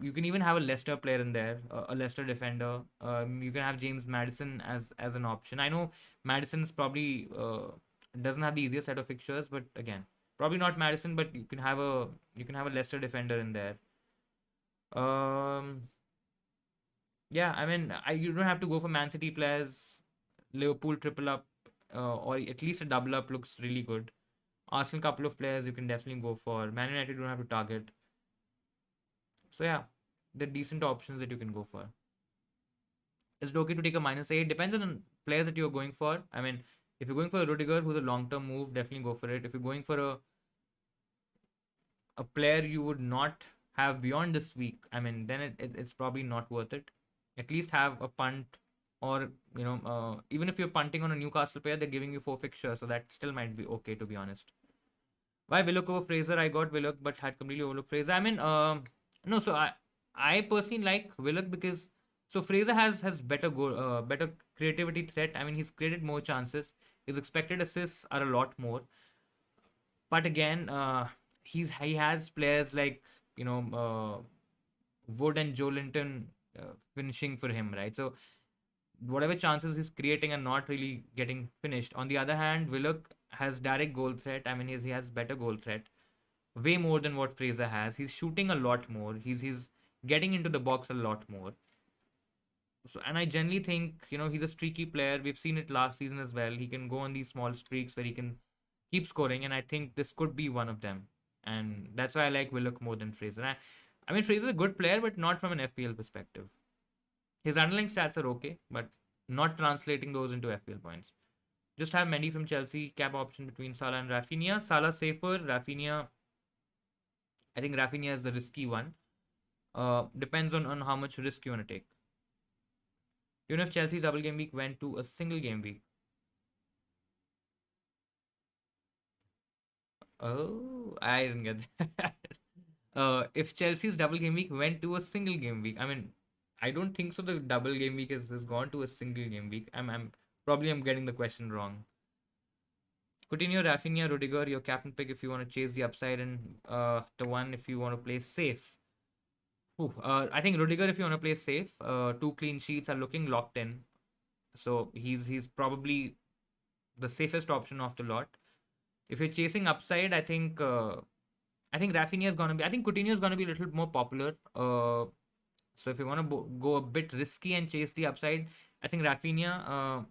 you can even have a Leicester player in there, a Leicester defender. You can have James Madison as an option. I know Madison's probably doesn't have the easiest set of fixtures, but again, probably not Madison, but you can have a Leicester defender in there. Um, yeah, I mean, you don't have to go for Man City players. Liverpool triple up, or at least a double up looks really good. Arsenal couple of players you can definitely go for. Man United don't have to target. So yeah, they're decent options that you can go for. Is it okay to take a -8? Depends on players that you're going for. I mean, if you're going for a Rudiger, who's a long-term move, definitely go for it. If you're going for a player you would not have beyond this week, I mean, then it's probably not worth it. At least have a punt, or even if you're punting on a Newcastle player, they're giving you 4 fixtures, so that still might be okay, to be honest. Why Willock over Fraser? I got Willock, but had completely overlooked Fraser. I mean, no. So I personally like Willock because Fraser has better creativity threat. I mean, he's created more chances. His expected assists are a lot more. But again, he has players like Wood and Joe Linton finishing for him, right? So whatever chances he's creating are not really getting finished. On the other hand, Willock has direct goal threat. I mean, he has better goal threat, way more than what Fraser has. He's shooting a lot more. He's getting into the box a lot more. So, and I generally think he's a streaky player. We've seen it last season as well. He can go on these small streaks where he can keep scoring, and I think this could be one of them. And that's why I like Willock more than Fraser. I mean, Fraser's a good player, but not from an FPL perspective. His underlying stats are okay, but not translating those into FPL points. Just have Mendy from Chelsea, cap option between Salah and Rafinha. Salah safer, Rafinha. I think Rafinha is the risky one. Depends on how much risk you want to take. Do you know if Chelsea's double game week went to a single game week? Oh, I didn't get that. If Chelsea's double game week went to a single game week, I mean, I don't think so. The double game week has gone to a single game week. I'm getting the question wrong. Coutinho, Rafinha, Rudiger, your captain pick if you want to chase the upside, and the one if you want to play safe. I think Rudiger if you want to play safe. 2 clean sheets are looking locked in, so he's probably the safest option of the lot. If you're chasing upside, I think Rafinha is gonna be. I think Coutinho is gonna be a little more popular. So if you want to go a bit risky and chase the upside, I think Rafinha,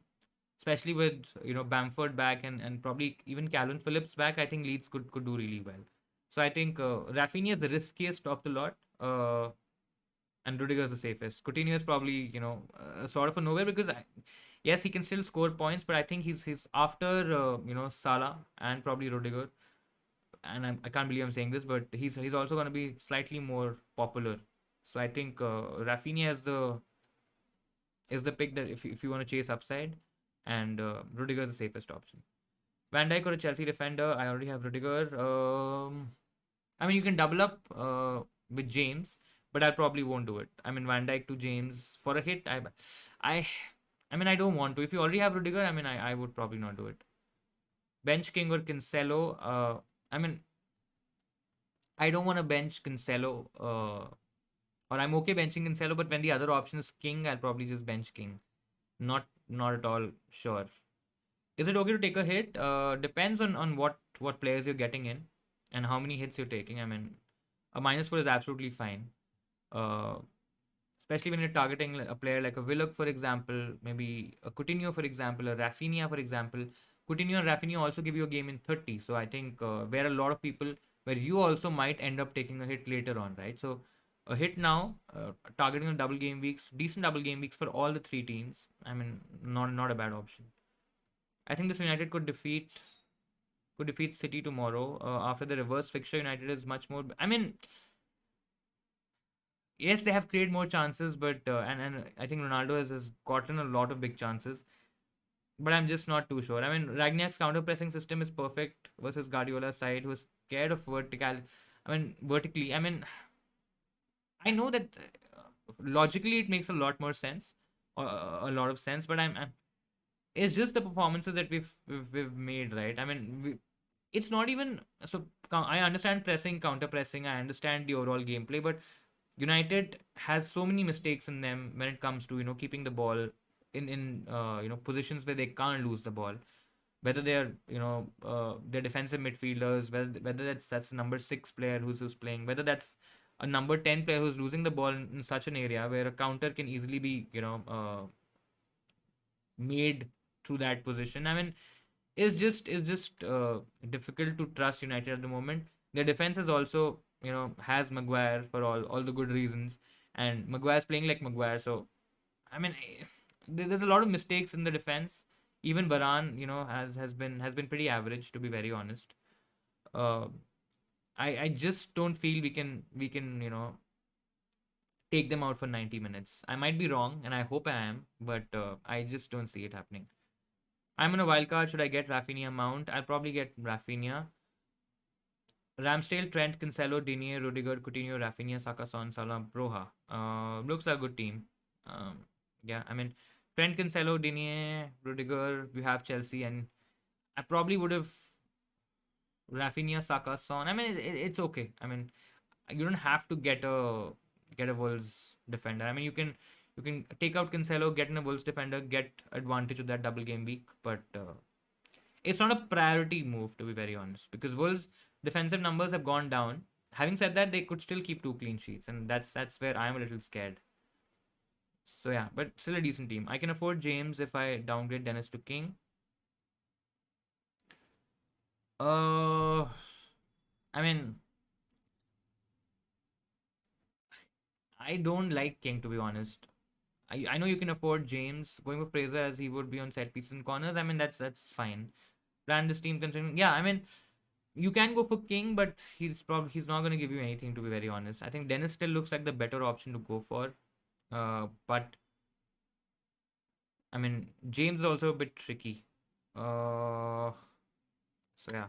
especially with Bamford back and probably even Calvin Phillips back, I think Leeds could do really well. So I think Rafinha is the riskiest of the lot, and Rudiger is the safest. Coutinho is probably sort of a nowhere because yes, he can still score points, but I think he's after Salah and probably Rudiger, and I can't believe I'm saying this, but he's also going to be slightly more popular. So I think Rafinha is the pick that if you want to chase upside, and Rudiger is the safest option. Van Dijk or a Chelsea defender? I already have Rudiger. I mean, you can double up with James, but I probably won't do it. I mean, Van Dijk to James for a hit. I mean, I don't want to. If you already have Rudiger, I mean, I would probably not do it. Bench King or Cancelo? I mean, I don't want to bench Cancelo, or I'm okay benching Cancelo, but when the other option is King, I'll probably just bench King. Not at all sure. Is it okay to take a hit? Depends on what players you're getting in and how many hits you're taking. I mean, a -4 is absolutely fine. Uh, Especially when you're targeting a player like a Willock, for example, maybe a Coutinho, for example, a Rafinha, for example. Coutinho and Rafinha also give you a game in 30. So I think where a lot of people, where you also might end up taking a hit later on, right? So a hit now, targeting a double game weeks, decent double game weeks for all the 3 teams. I mean, not a bad option. I think this United could defeat City tomorrow. After the reverse fixture, United is much more. I mean, yes, they have created more chances, but and I think Ronaldo has gotten a lot of big chances. but I'm just not too sure. I mean, Ragniak's counter pressing system is perfect versus Guardiola's side, who is scared of vertically. I mean, I know that logically it makes a lot more sense, a lot of sense, but it's just the performances that we've made, right? I mean, it's not even so. I understand pressing, counter pressing. I understand the overall gameplay, but United has so many mistakes in them when it comes to keeping the ball in positions where they can't lose the ball. Whether they're they're defensive midfielders, whether that's a number 6 player who's playing, whether that's a number 10 player who's losing the ball in such an area where a counter can easily be made through that position. I mean, it's just difficult to trust United at the moment. Their defense is also has Maguire for all the good reasons, and Maguire's playing like Maguire. So I mean, there's a lot of mistakes in the defense. Even Varane, has been pretty average, to be very honest. Uh, I just don't feel we can take them out for 90 minutes. I might be wrong, and I hope I am, but I just don't see it happening. I'm on a wild card. Should I get Rafinha Mount? I'll probably get Rafinha. Ramsdale, Trent, Cancelo, Digne, Rudiger, Coutinho, Rafinha, Saka, Son, Salah, Broha. Looks like a good team. Yeah, I mean, Trent, Cancelo, Digne, Rudiger. We have Chelsea, and I probably would have Rafinha, Saka, Son. I mean, it's okay. I mean, you don't have to get a Wolves defender. I mean, you can take out Cancelo, get in a Wolves defender, get advantage of that double game week, but it's not a priority move, to be very honest, because Wolves' defensive numbers have gone down. Having said that, they could still keep 2 clean sheets, and that's where I'm a little scared. So yeah, but still a decent team. I can afford James if I downgrade Dennis to King. Uh, I mean, I don't like King, to be honest. I know you can afford James going for Fraser as he would be on set pieces and corners. I mean, that's fine. Plan this team considering. Yeah, I mean, you can go for King, but he's not going to give you anything, to be very honest. I think Dennis still looks like the better option to go for. But I mean, James is also a bit tricky. So yeah,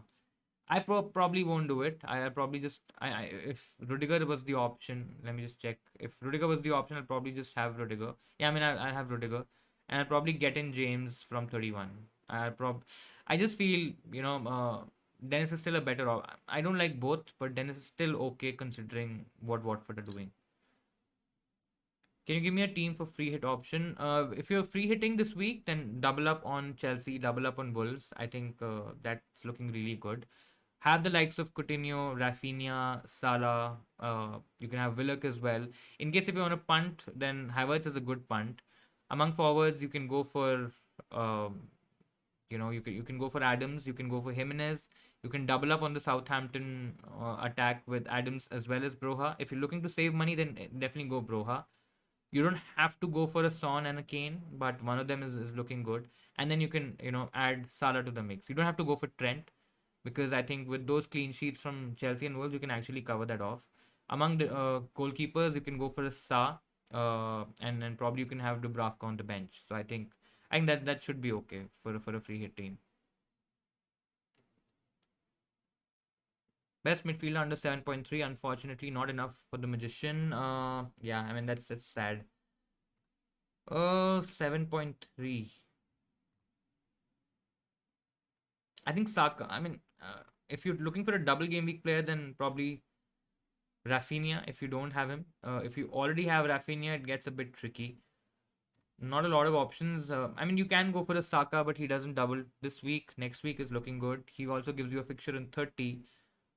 I probably won't do it. I'll probably just if Rudiger was the option, let me just check. If Rudiger was the option, I'll probably just have Rudiger. Yeah, I mean I'll have Rudiger, and I'll probably get in James from 31. I just feel Dennis is still a better. I don't like both, but Dennis is still okay considering what Watford are doing. Can you give me a team for free hit option? If you're free hitting this week, then double up on Chelsea, double up on Wolves. I think that's looking really good. Have the likes of Coutinho, Rafinha, Salah. You can have Willock as well. In case if you want to punt, then Havertz is a good punt. Among forwards, you can go for you can go for Adams. You can go for Jimenez. You can double up on the Southampton attack with Adams as well as Broha. If you're looking to save money, then definitely go Broha. You don't have to go for a Son and a Kane, but one of them is looking good. And then you can, add Salah to the mix. You don't have to go for Trent because I think with those clean sheets from Chelsea and Wolves, you can actually cover that off. Among the goalkeepers, you can go for a Sa, and then probably you can have Dubravka on the bench. So I think that should be okay for a free hit team. Best midfielder under 7.3. Unfortunately, not enough for the magician. Yeah, I mean that's sad. 7.3. I think Saka. I mean, if you're looking for a double game week player, then probably Rafinha. If you don't have him, if you already have Rafinha, it gets a bit tricky. Not a lot of options. I mean, you can go for a Saka, but he doesn't double this week. Next week is looking good. He also gives you a fixture in 30.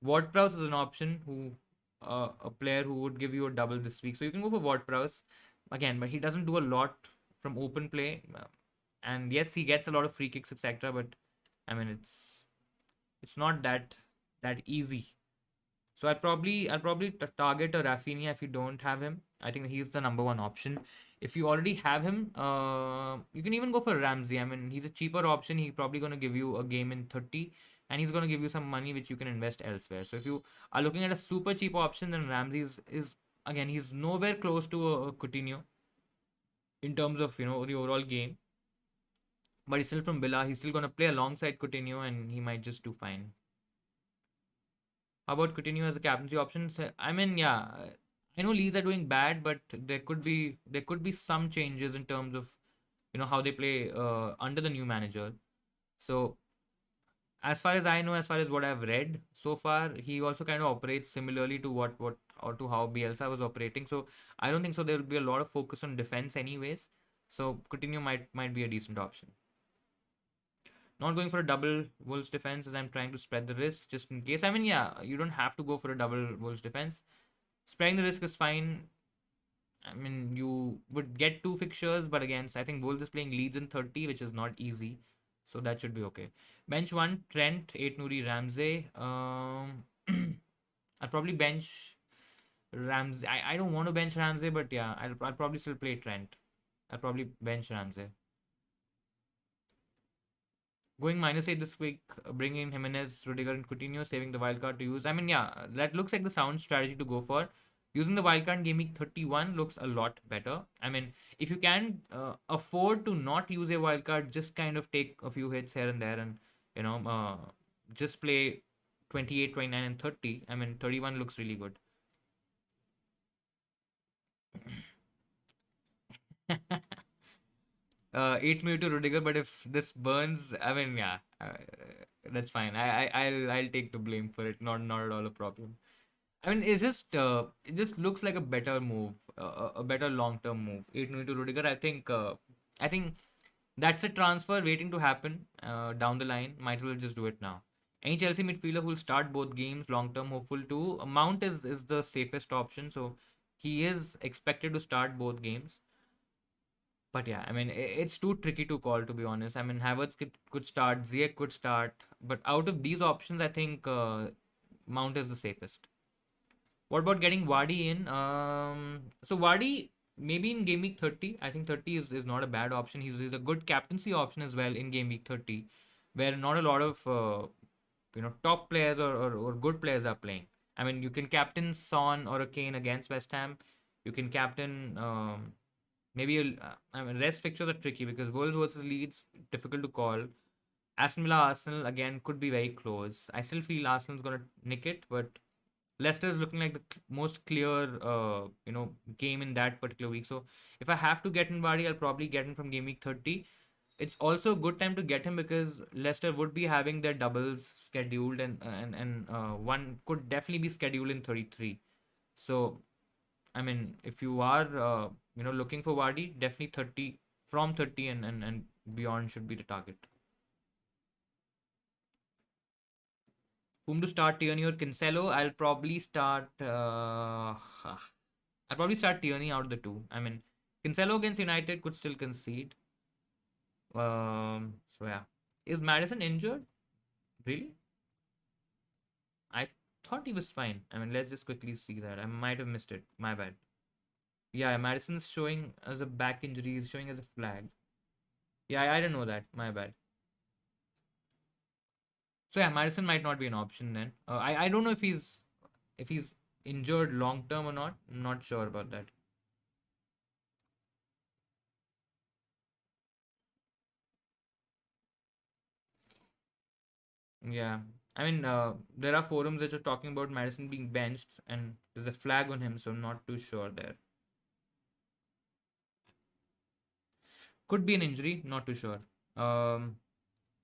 Ward-Prowse is an option a player who would give you a double this week. So you can go for Ward-Prowse again, but he doesn't do a lot from open play. And yes, he gets a lot of free kicks, etc. But I mean, it's not that easy. So I'll probably target a Rafinha if you don't have him. I think he's the number one option. If you already have him, you can even go for Ramsey. I mean, he's a cheaper option. He's probably going to give you a game in 30, and he's going to give you some money which you can invest elsewhere. So if you are looking at a super cheap option, then Ramsey is again, he's nowhere close to a Coutinho in terms of the overall game. but he's still from Villa. He's still gonna play alongside Coutinho, and he might just do fine. How about Coutinho as a captaincy option? So, I mean, yeah, I know Leeds are doing bad, but there could be some changes in terms of how they play under the new manager. So as far as I know, as far as what I've read so far, he also kind of operates similarly to what or to how Bielsa was operating. So I don't think so. There will be a lot of focus on defense, anyways. So Coutinho might be a decent option. Not going for a double Wolves defense as I'm trying to spread the risk just in case. I mean, yeah, you don't have to go for a double Wolves defense. Spreading the risk is fine. I mean, you would get two fixtures, but again, I think Wolves is playing Leeds in 30, which is not easy. So that should be okay. Bench one, Trent, 8 Nuri, Ramsey. I'll probably bench Ramsey. I don't want to bench Ramsey, but yeah, I'll probably still play Trent. I'll probably bench Ramsey. Going -8 this week, bringing in Jimenez, Rudiger, and Coutinho, saving the wildcard to use. I mean, yeah, that looks like the sound strategy to go for. Using the wildcard in game week 31 looks a lot better. I mean, if you can afford to not use a wildcard, just kind of take a few hits here and there and, you know, just play 28, 29, and 30. I mean, 31 looks really good. 8 minute to Rudiger, but if this burns, I mean, yeah, that's fine. I'll take the blame for it. Not at all a problem. I mean, it just looks like a better move, a better long term move. 8 minute to Rudiger. I think that's a transfer waiting to happen down the line. Might as well just do it now. Any Chelsea midfielder who will start both games, long term hopeful too. Mount is the safest option, so he is expected to start both games. But yeah, I mean, it's too tricky to call, to be honest. I mean, Havertz could start, Ziyech could start, but out of these options, I think Mount is the safest. What about getting Vardy in? So Vardy maybe in game week 30. I think 30 is not a bad option. He's a good captaincy option as well in game week 30, where not a lot of top players or good players are playing. I mean, you can captain Son or a Kane against West Ham. You can captain maybe I mean, rest fixtures are tricky because Wolves versus Leeds difficult to call. Aston Villa Arsenal again could be very close. I still feel Arsenal's gonna nick it, but Leicester is looking like the most clear game in that particular week. So if I have to get in Vardy, I'll probably get him from game week 30. It's also a good time to get him because Leicester would be having their doubles scheduled and one could definitely be scheduled in 33. So I mean, if you are looking for Vardy, definitely 30 from 30 and beyond should be the target. Whom to start, Tierney or Cancelo? I'll probably start Tierney out of the two. I mean, Cancelo against United could still concede. So yeah, is Madison injured? Really? I thought he was fine. I mean, let's just quickly see that. I might have missed it. My bad. Yeah, Madison's showing as a back injury. He's showing as a flag. Yeah, I didn't know that. My bad. So yeah, Madison might not be an option then. I don't know if he's injured long term or not. I'm not sure about that. Yeah, I mean, there are forums that are talking about Madison being benched, and there's a flag on him, so I'm not too sure there. Could be an injury, not too sure. Um,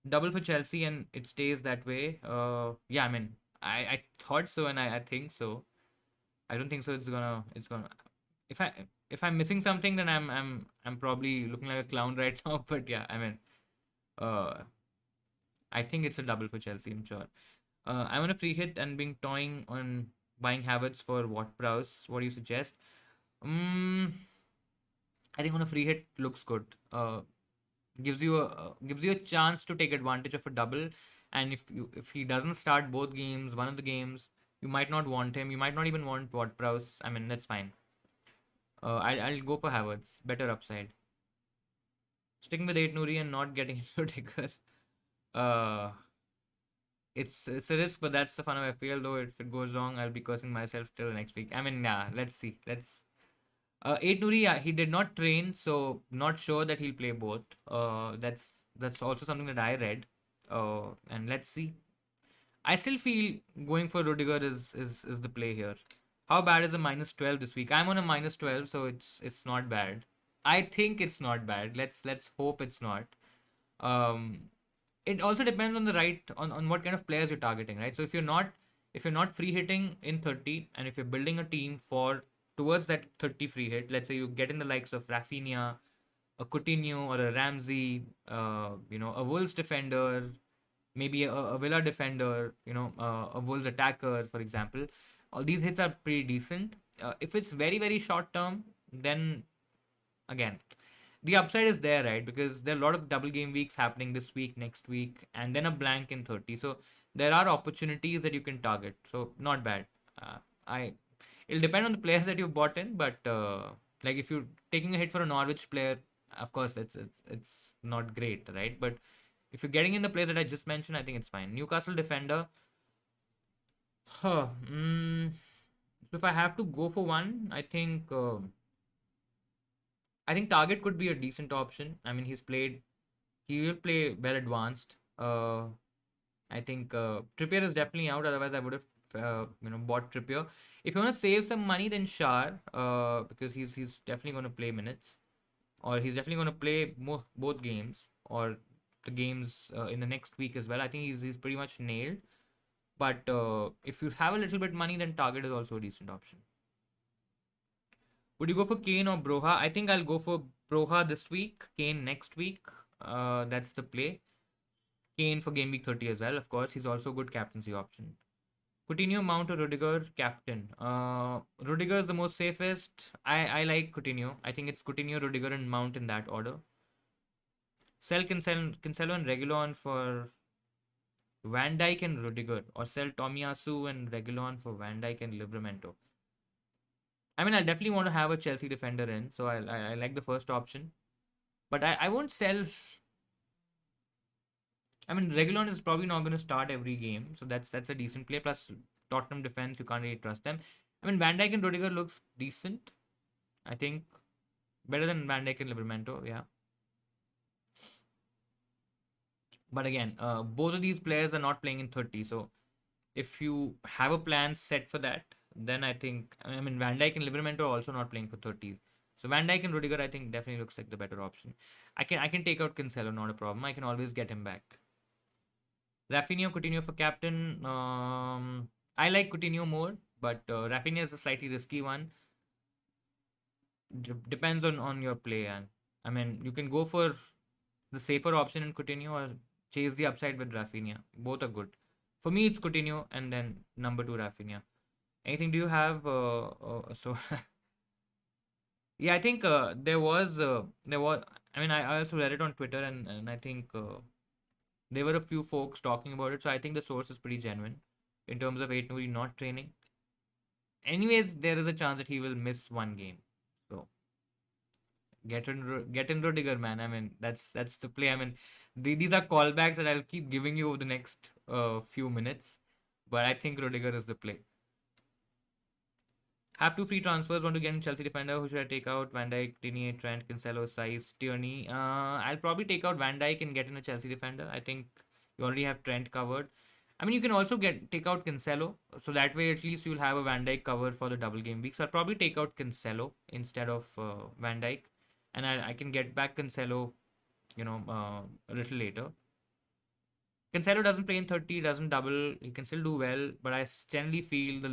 Double for Chelsea, and it stays that way. Yeah, I mean, I thought so, and I think so. I don't think so. It's gonna. If I if I'm missing something, then I'm probably looking like a clown right now. But yeah, I mean, uh, I think it's a double for Chelsea. I'm sure. I'm on a free hit and being toying on buying Havertz for what price? What do you suggest? Um, I think on a free hit looks good. Gives you a chance to take advantage of a double, and if he doesn't start both games, one of the games, you might not want him. You might not even want Ward Prowse. I mean, that's fine. I'll go for Havertz. Better upside. Sticking with 8 Nuri and not getting into Digger. Uh, it's a risk, but that's the fun of FPL. Though if it goes wrong, I'll be cursing myself till next week. I mean, yeah. Let's see. Eight Nuri, yeah, he did not train, so not sure that he'll play both. That's also something that I read. And let's see. I still feel going for Rudiger is the play here. How bad is a -12 this week? I'm on a -12, so it's not bad. I think it's not bad. Let's hope it's not. Um, it also depends on the right on what kind of players you're targeting, right? So if you're not free hitting in 30, and if you're building a team for towards that 30 free hit, let's say you get in the likes of Rafinha, a Coutinho, or a Ramsey, a Wolves defender, maybe a Villa defender, a Wolves attacker, for example. All these hits are pretty decent. If it's very, very short term, then again, the upside is there, right? Because there are a lot of double game weeks happening this week, next week, and then a blank in 30. So there are opportunities that you can target. So not bad. I It'll depend on the players that you've bought in, but like if you're taking a hit for a Norwich player, of course it's not great, right? But if you're getting in the players that I just mentioned, I think it's fine. Newcastle defender. Huh, so if I have to go for one, I think Target could be a decent option. I mean, he will play well advanced. I think Trippier is definitely out. Otherwise, I would have bought Trippier. If you want to save some money, then Shar, because he's definitely going to play minutes, or he's definitely going to play both games, or the games in the next week as well. I think he's pretty much nailed. But if you have a little bit money, then Target is also a decent option. Would you go for Kane or Broha? I think I'll go for Broha this week, Kane next week. That's the play. Kane for game week 30 as well, of course. He's also a good captaincy option. Coutinho, Mount, or Rudiger, captain. Rudiger is the most safest. I like Coutinho. I think it's Coutinho, Rudiger, and Mount in that order. Sell Cancelo and Reguilon for Van Dijk and Rudiger, or sell Tomiyasu and Reguilon for Van Dijk and Livramento. I mean, I definitely want to have a Chelsea defender in, so I like the first option. But I won't sell. I mean, Reguilon is probably not going to start every game, so that's a decent play. Plus, Tottenham defense, you can't really trust them. I mean, Van Dijk and Rudiger looks decent. I think better than Van Dijk and Livramento, yeah. But again, both of these players are not playing in 30, so if you have a plan set for that, then I think Van Dijk and Livramento are also not playing for 30. So Van Dijk and Rudiger, I think, definitely looks like the better option. I can take out Cancelo, not a problem. I can always get him back. Rafinha, Coutinho for captain. I like Coutinho more, but Rafinha is a slightly risky one. Depends on your play, and I mean you can go for the safer option in Coutinho or chase the upside with Rafinha. Both are good. For me, it's Coutinho and then number 2 Rafinha. Anything do you have? So yeah, I think there was. I mean, I also read it on Twitter, and I think there were a few folks talking about it. So I think the source is pretty genuine in terms of Eight Nuri not training. Anyways, there is a chance that he will miss one game. So get in Rudiger, man. I mean, that's the play. I mean, these are callbacks that I'll keep giving you over the next few minutes. But I think Rudiger is the play. Have 2 free transfers. Want to get in Chelsea defender? Who should I take out? Van Dijk, Digne, Trent, Cancelo, Size, Tierney. I'll probably take out Van Dijk and get in a Chelsea defender. I think you already have Trent covered. I mean, you can also take out Cancelo, so that way at least you'll have a Van Dijk cover for the double game week. So I'll probably take out Cancelo instead of Van Dijk, and I can get back Cancelo, a little later. Cancelo doesn't play in 30, doesn't double. He can still do well, but I generally feel the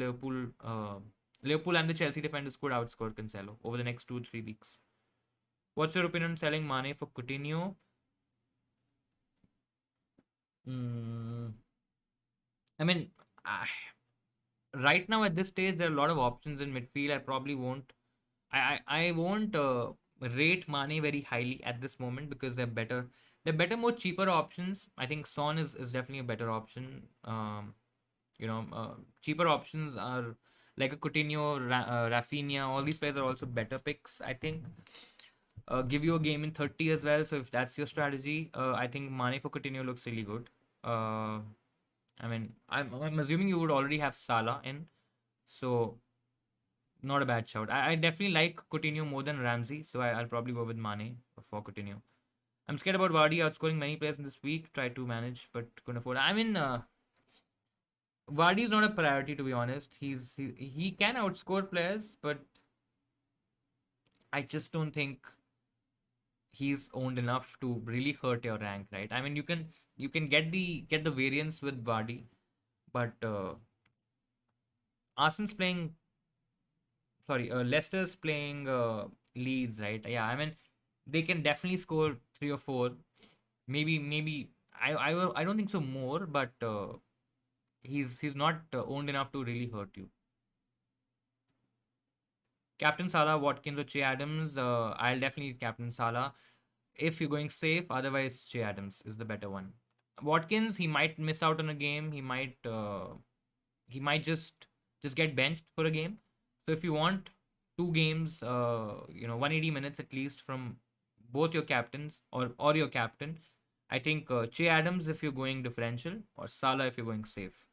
Liverpool and the Chelsea defenders could outscore Cancelo over the next 2-3 weeks. What's your opinion on selling Mane for Coutinho? I mean, right now at this stage, there are a lot of options in midfield. I probably won't. I won't rate Mane very highly at this moment because they're better. They're better, more cheaper options. I think Son is definitely a better option. Cheaper options are like a Coutinho, Rafinha. All these players are also better picks, I think. Give you a game in 30 as well. So if that's your strategy, I think Mane for Coutinho looks really good. I mean, I'm assuming you would already have Salah in. So Not a bad shout. I definitely like Coutinho more than Ramsey, so I'll probably go with Mane for Coutinho. I'm scared about Vardy outscoring many players in this week. Try to manage, but couldn't afford. I mean, Vardy is not a priority to be honest. He can outscore players, but I just don't think he's owned enough to really hurt your rank, right? I mean, you can get the variance with Vardy, but Arsenal's playing. Sorry, Leicester's playing Leeds, right? Yeah, I mean, they can definitely score three or four. Maybe I don't think so more, but he's not owned enough to really hurt you. Captain Salah, Watkins, or Che Adams. I'll definitely Captain Salah if you're going safe. Otherwise, Che Adams is the better one. Watkins, he might miss out on a game. He might just get benched for a game. So if you want two games, 180 minutes at least from both your captains or your captain, I think Che Adams if you're going differential or Salah if you're going safe.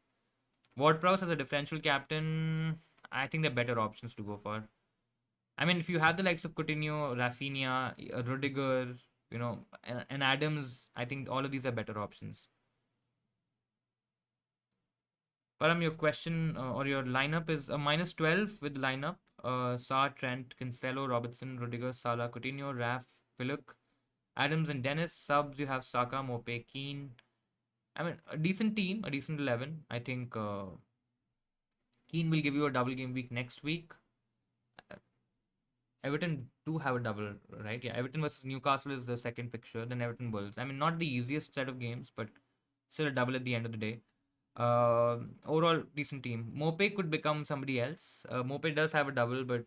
Ward-Prowse as a differential captain, I think they're better options to go for. I mean, if you have the likes of Coutinho, Rafinha, Rudiger, and Adams, I think all of these are better options. Param, your question or your lineup is a minus 12 with lineup. Sa, Trent, Cancelo, Robertson, Rudiger, Salah, Coutinho, Raf, Willock, Adams, and Dennis. Subs, you have Saka, Mope, Keane. I mean, a decent team, a decent 11. I think Keane will give you a double game week next week. Everton do have a double, right? Yeah, Everton versus Newcastle is the second fixture, then Everton Wolves. I mean, not the easiest set of games, but still a double at the end of the day. Overall, decent team. Mope could become somebody else. Mope does have a double, but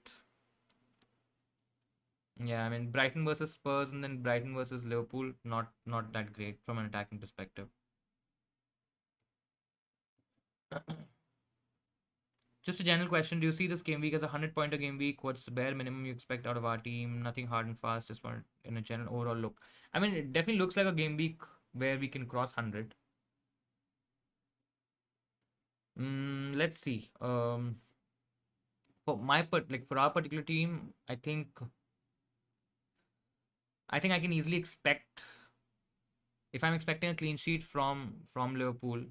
yeah, I mean Brighton versus Spurs and then Brighton versus Liverpool, not that great from an attacking perspective. Just a general question: do you see this game week as a 100-pointer game week? What's the bare minimum you expect out of our team? Nothing hard and fast. Just want in a general overall look. I mean, it definitely looks like a game week where we can cross 100. Let's see. For our particular team, I think I can easily expect if I'm expecting a clean sheet from Liverpool,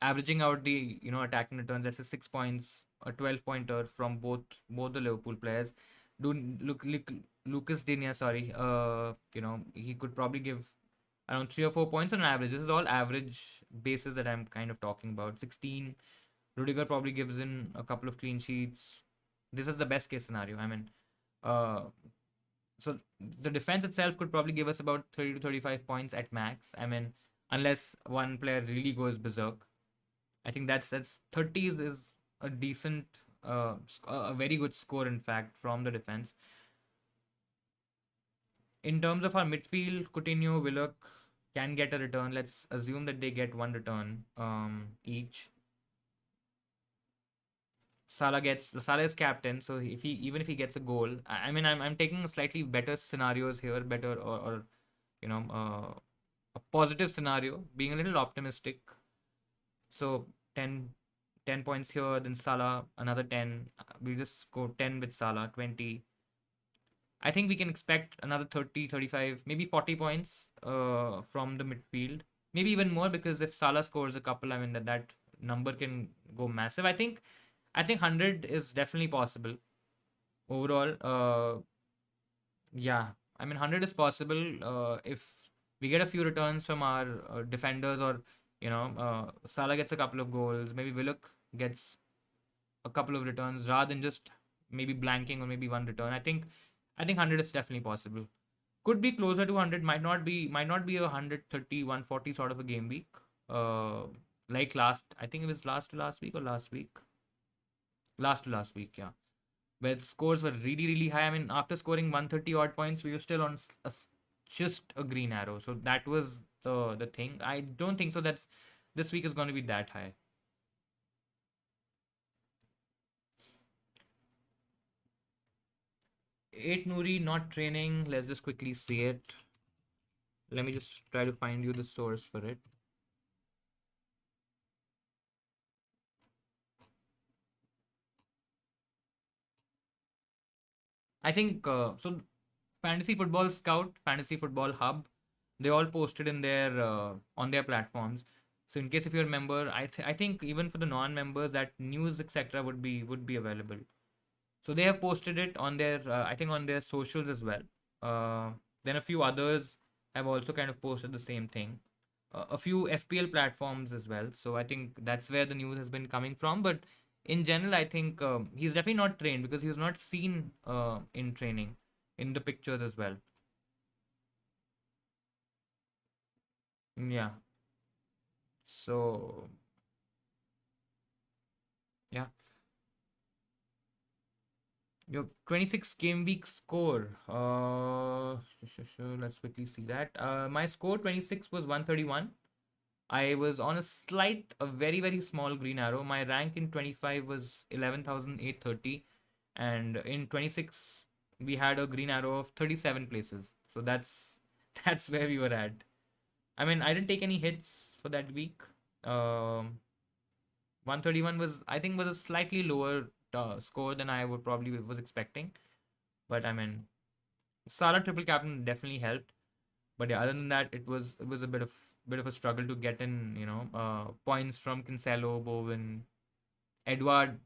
averaging out the attacking returns. That's a 6 points, a 12 pointer from both the Liverpool players. Do look Lucas Digne, sorry. He could probably give around 3 or 4 points on average. This is all average basis that I'm kind of talking about. 16. Rudiger probably gives in a couple of clean sheets. This is the best case scenario. I mean, uh, so the defense itself could probably give us about 30 to 35 points at max. I mean, unless one player really goes berserk. I think that's 30 is a decent, a very good score in fact from the defense. In terms of our midfield, Coutinho, Willock can get a return. Let's assume that they get one return each. Salah is captain, so even if he gets a goal, I mean I'm taking slightly better scenarios here, better or you know a positive scenario, being a little optimistic. So 10, 10 points here, then Salah another 10. We just go 10 with Salah, 20. I think we can expect another 30, 35, maybe 40 points from the midfield. Maybe even more because if Salah scores a couple, I mean that number can go massive. I think 100 is definitely possible overall. Yeah, I mean 100 is possible if we get a few returns from our defenders, or Salah gets a couple of goals. Maybe Willock gets a couple of returns rather than just maybe blanking or maybe one return. I think 100 is definitely possible. Could be closer to 100. Might not be a 130, 140 sort of a game week. Like I think it was last to last week or last week. Last to last week, yeah. Where scores were really, really high. I mean, after scoring 130 odd points, we were still on just a green arrow. So that was the thing. I don't think so. This week is going to be that high. 8 Nuri not training. Let's just quickly see it. Let me just try to find you the source for it. I think so. Fantasy Football Scout, Fantasy Football Hub, they all posted in their on their platforms. So in case if you remember, I think even for the non-members, that news etc. would be available. So they have posted it on their I think on their socials as well. Uh, then a few others have also kind of posted the same thing. A few FPL platforms as well. So I think that's where the news has been coming from. But in general, I think he's definitely not trained because he's not seen in training in the pictures as well. Yeah. So yeah, your 26 game week score. Let's quickly see that. My score 26 was 131. I was on a slight, a very, very small green arrow. My rank in 25 was 11,830. And in 26, we had a green arrow of 37 places. So that's that's where we were at. I mean, I didn't take any hits for that week. 131 was, I think, was a slightly lower score than I would probably was expecting. But I mean, Salah triple captain definitely helped. But yeah, other than that, it was a bit of a struggle to get in, points from Cancelo, Bowen, Edward.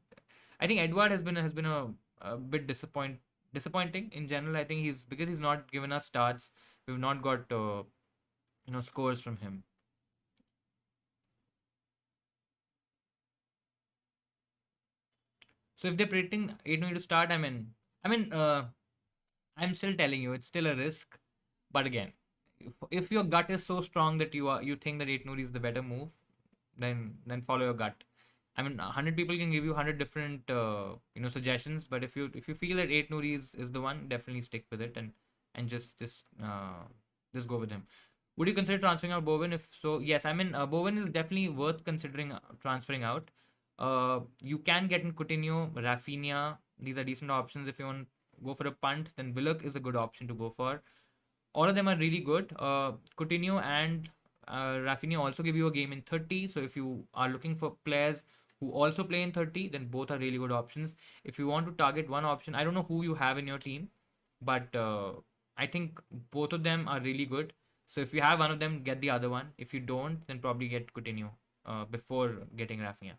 I think Edward has been a bit disappointing in general. I think he's because he's not given us starts. We've not got scores from him. So if they're predicting 8 to start, I'm still telling you it's still a risk. But again, if your gut is so strong that you think that 8 is the better move, then follow your gut. I mean, 100 people can give you 100 different suggestions, but if you feel that 8 is the one, definitely stick with it and just go with him. Would you consider transferring out Bowen? If so, yes. I mean, Bowen is definitely worth considering transferring out. You can get in Coutinho, Rafinha. These are decent options. If you want to go for a punt, then Willock is a good option to go for. All of them are really good. Coutinho and Rafinha also give you a game in 30. So if you are looking for players who also play in 30, then both are really good options. If you want to target one option, I don't know who you have in your team, but I think both of them are really good. So if you have one of them, get the other one. If you don't, then probably get Coutinho before getting Rafinha.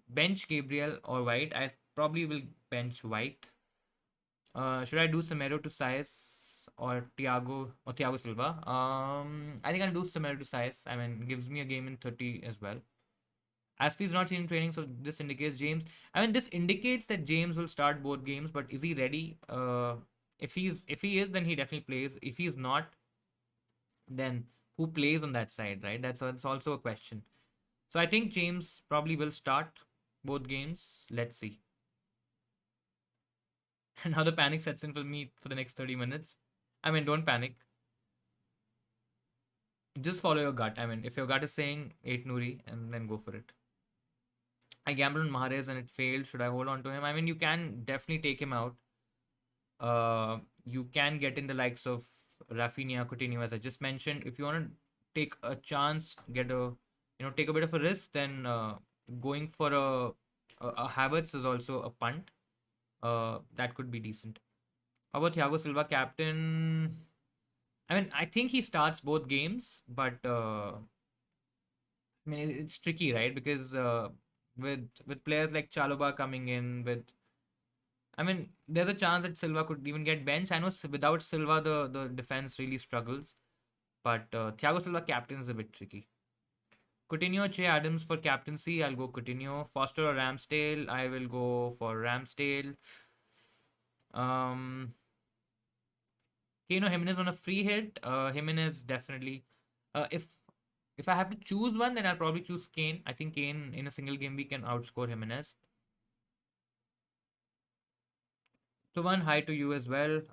Bench Gabriel or White. I probably will bench White. Should I do Semedo to Saez or Thiago Silva? I think I'll do Semedo to Saez. I mean, gives me a game in 30 as well. Aspi is not seen in training, so this indicates James. I mean, this indicates that James will start both games, but is he ready? If he is, then he definitely plays. If he's not, then who plays on that side, right? That's also a question. So I think James probably will start both games. Let's see. And how the panic sets in for me for the next 30 minutes. I mean, don't panic. Just follow your gut. I mean, if your gut is saying 8 Nuri, and then go for it. I gambled on Mahrez and it failed. Should I hold on to him? I mean, you can definitely take him out. You can get in the likes of Rafinha, Coutinho, as I just mentioned. If you want to take a chance, take a bit of a risk, then going for a Havertz is also a punt. That could be decent. How about Thiago Silva, captain? I mean, I think he starts both games, but I mean, it's tricky, right? Because with players like Chalobah coming in, I mean, there's a chance that Silva could even get benched. I know without Silva, the defense really struggles, but Thiago Silva captain is a bit tricky. Coutinho, Che Adams for captaincy. I'll go Coutinho. Foster or Ramsdale. I will go for Ramsdale. Um, Kano Jimenez on a free hit. Jimenez definitely. If I have to choose one, then I'll probably choose Kane. I think Kane in a single game we can outscore Jimenez. So one hi to you as well.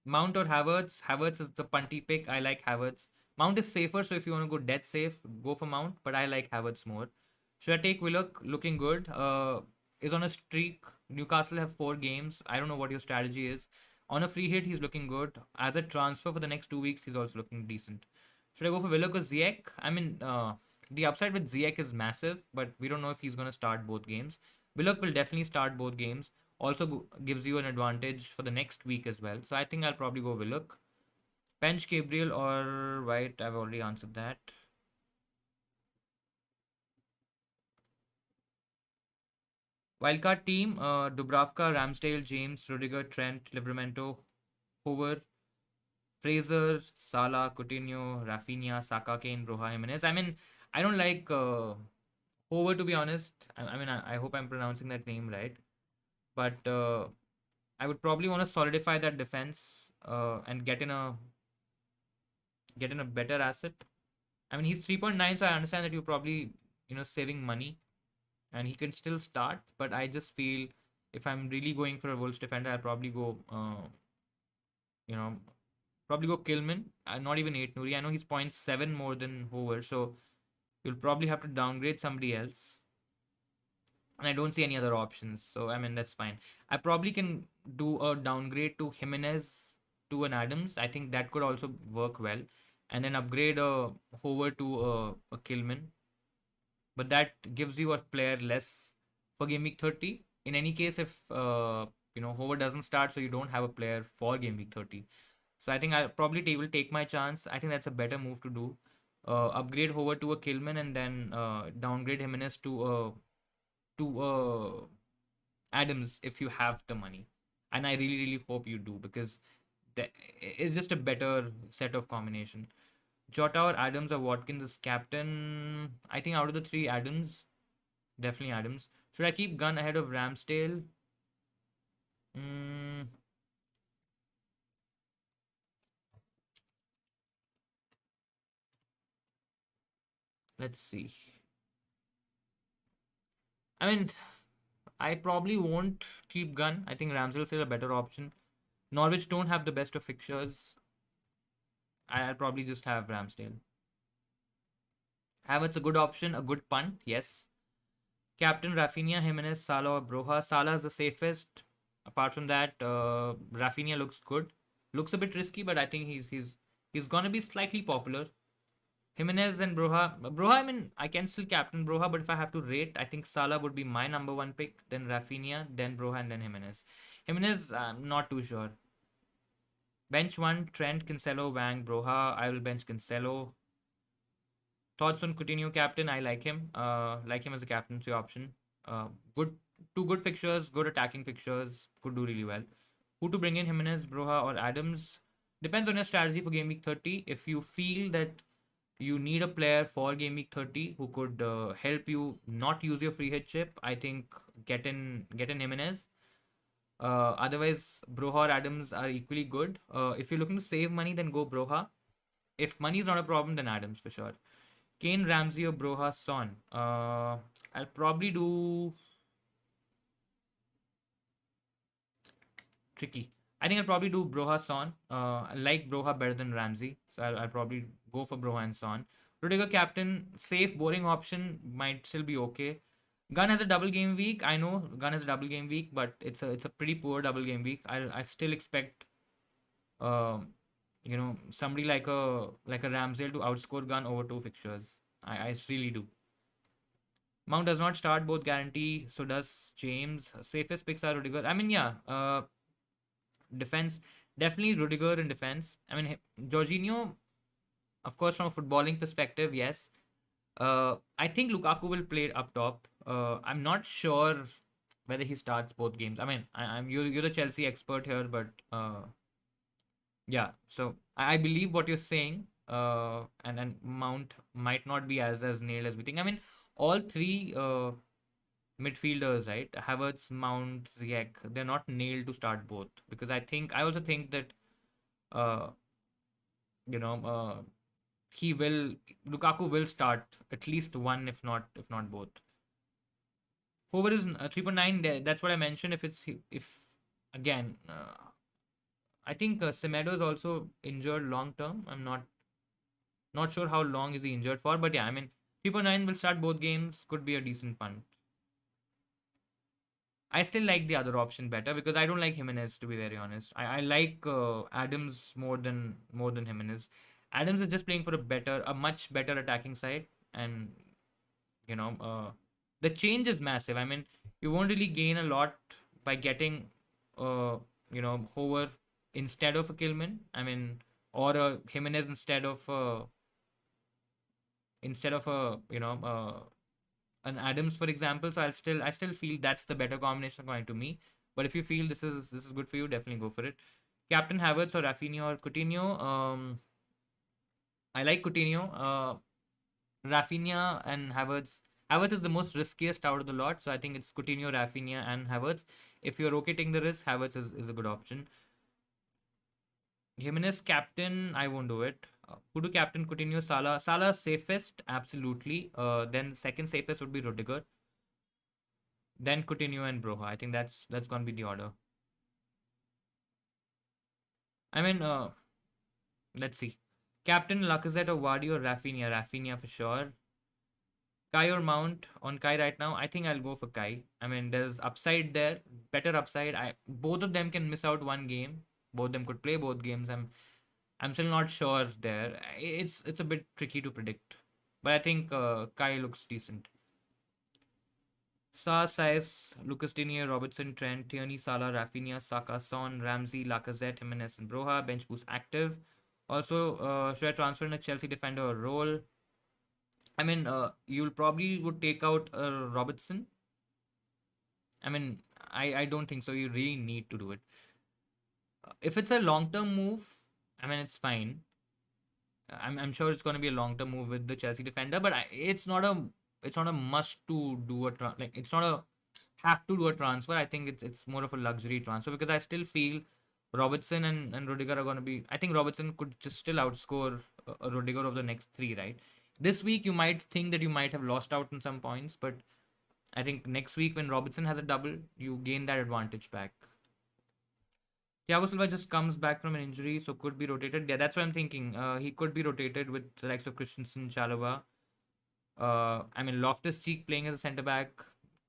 Mount or Havertz? Havertz is the punty pick. I like Havertz. Mount is safer, so if you want to go dead safe, go for Mount. But I like Havertz more. Should I take Willock? Looking good. Is on a streak. Newcastle have 4 games. I don't know what your strategy is. On a free hit, he's looking good. As a transfer for the next 2 weeks, he's also looking decent. Should I go for Willock or Ziyech? I mean, the upside with Ziyech is massive, but we don't know if he's going to start both games. Willock will definitely start both games. also gives you an advantage for the next week as well. So I think I'll probably go Willock. Bench Gabriel or White. I've already answered that. Wildcard team: Dubravka, Ramsdale, James, Rudiger, Trent, Livramento, Hoover, Fraser, Salah, Coutinho, Rafinha, Saka, Kane, Broha, Jimenez. I mean, I don't like Hoover, to be honest. I hope I'm pronouncing that name right. But I would probably want to solidify that defense and get in a better asset. I mean, he's 3.9, so I understand that you're probably saving money, and he can still start. But I just feel if I'm really going for a Wolves defender, I'll probably go you know probably go Kilman. Not even 8 Nuri. I know he's point 0.7 more than Hoover, so you'll probably have to downgrade somebody else. And I don't see any other options. So I mean that's fine. I probably can do a downgrade to Jimenez to an Adams. I think that could also work well, and then upgrade a Hoover to a Kilman. But that gives you a player less for game week 30. In any case, if Hoover doesn't start, so you don't have a player for game week 30. So I think I probably will take my chance. I think that's a better move to do. Upgrade Hoover to a Kilman and then downgrade Jimenez to Adams if you have the money. And I really, really hope you do because it's just a better set of combination. Jota or Adams or Watkins is captain. I think out of the three, Adams. Definitely Adams. Should I keep Gunn ahead of Ramsdale? Let's see. I mean, I probably won't keep Gunn. I think Ramsdale is still a better option. Norwich don't have the best of fixtures. I'll probably just have Ramsdale. Havertz a good option, a good punt, yes. Captain Rafinha, Jimenez, Salah or Broha. Salah is the safest. Apart from that, Rafinha looks good. Looks a bit risky, but I think he's gonna be slightly popular. Jimenez and Broha. Broha, I mean, I can still captain Broha, but if I have to rate, I think Salah would be my number one pick, then Rafinha, then Broha, and then Jimenez. Jimenez, I'm not too sure. Bench one, Trent, Cancelo, Wang, Broha. I will bench Cancelo. Thoughts on Coutinho captain? I like him. Like him as a captaincy option. Good, two good fixtures, good attacking fixtures. Could do really well. Who to bring in? Jimenez, Broha, or Adams? Depends on your strategy for game week 30. If you feel that you need a player for game week 30 who could help you not use your free hit chip, I think get in Jimenez. Otherwise, Broha or Adams are equally good. If you're looking to save money, then go Broha. If money is not a problem, then Adams for sure. Kane, Ramsey, or Broha, Son. I'll probably do tricky. I think I'll probably do Broha, Son. I like Broha better than Ramsey, so I'll probably go for Broha and Son. Rudiger captain, safe, boring option might still be okay. Gunn has a double game week. I know Gunn has a double game week, but it's a pretty poor double game week. I still expect somebody like a Ramsdale to outscore Gunn over two fixtures. I really do. Mount does not start, both guarantee. So does James. Safest picks are Rudiger. I mean, yeah. Defense, definitely Rudiger in defense. I mean, Jorginho, of course, from a footballing perspective, yes. I think Lukaku will play up top. I'm not sure whether he starts both games. I mean, I'm you're the Chelsea expert here, but yeah. So I believe what you're saying. And Mount might not be as nailed as we think. I mean, all three midfielders, right? Havertz, Mount, Ziyech, they're not nailed to start both because I also think that uh you know Lukaku will start at least one, if not both. Hoover is 3.9. That's what I mentioned. If again, I think Semedo is also injured long term. I'm not sure how long is he injured for, but yeah, I mean 3.9 will start both games. Could be a decent punt. I still like the other option better because I don't like Jimenez, to be very honest. I like Adams more than Jimenez. Adams is just playing for a much better attacking side, and the change is massive. I mean, you won't really gain a lot by getting Hover instead of a Kilman. I mean, or a Jimenez instead of a an Adams, for example. So I still feel that's the better combination according to me. But if you feel this is good for you, definitely go for it. Captain Havertz or Rafinha or Coutinho. I like Coutinho. Rafinha and Havertz. Havertz is the most riskiest out of the lot, so I think it's Coutinho, Rafinha, and Havertz. If you're okay taking the risk, Havertz is a good option. Jimenez captain, I won't do it. Who do captain? Coutinho, Salah. Salah safest, absolutely. Then second safest would be Rudiger. Then Coutinho and Broha. I think that's gonna be the order. I mean, let's see. Captain Lacazette or Vardy or Rafinha? Rafinha for sure. Kai or Mount? On Kai right now, I think I'll go for Kai. I mean, there's upside there, better upside. Both of them can miss out one game. Both of them could play both games. I'm still not sure there. It's a bit tricky to predict, but I think Kai looks decent. Sa, Saez, Lucas Digne, Robertson, Trent, Tierney, Salah, Rafinha, Saka, Son, Ramsey, Lacazette, Jimenez, and Broha. Bench boost active. Also, should I transfer in a Chelsea defender or role? I mean, you'll probably would take out Robertson. I mean, I don't think so. You really need to do it. If it's a long term move, I mean, it's fine. I'm sure it's going to be a long term move with the Chelsea defender, but it's not a must to do like it's not a have to do a transfer. I think it's more of a luxury transfer because I still feel Robertson and Rudiger are going to be. I think Robertson could just still outscore Rudiger over the next three, right? This week you might think that you might have lost out on some points, but I think next week when Robertson has a double, you gain that advantage back. Thiago Silva just comes back from an injury, so could be rotated. Yeah, that's what I'm thinking. He could be rotated with the likes of Christensen, Chalobah. I mean, Loftus-Cheek playing as a centre back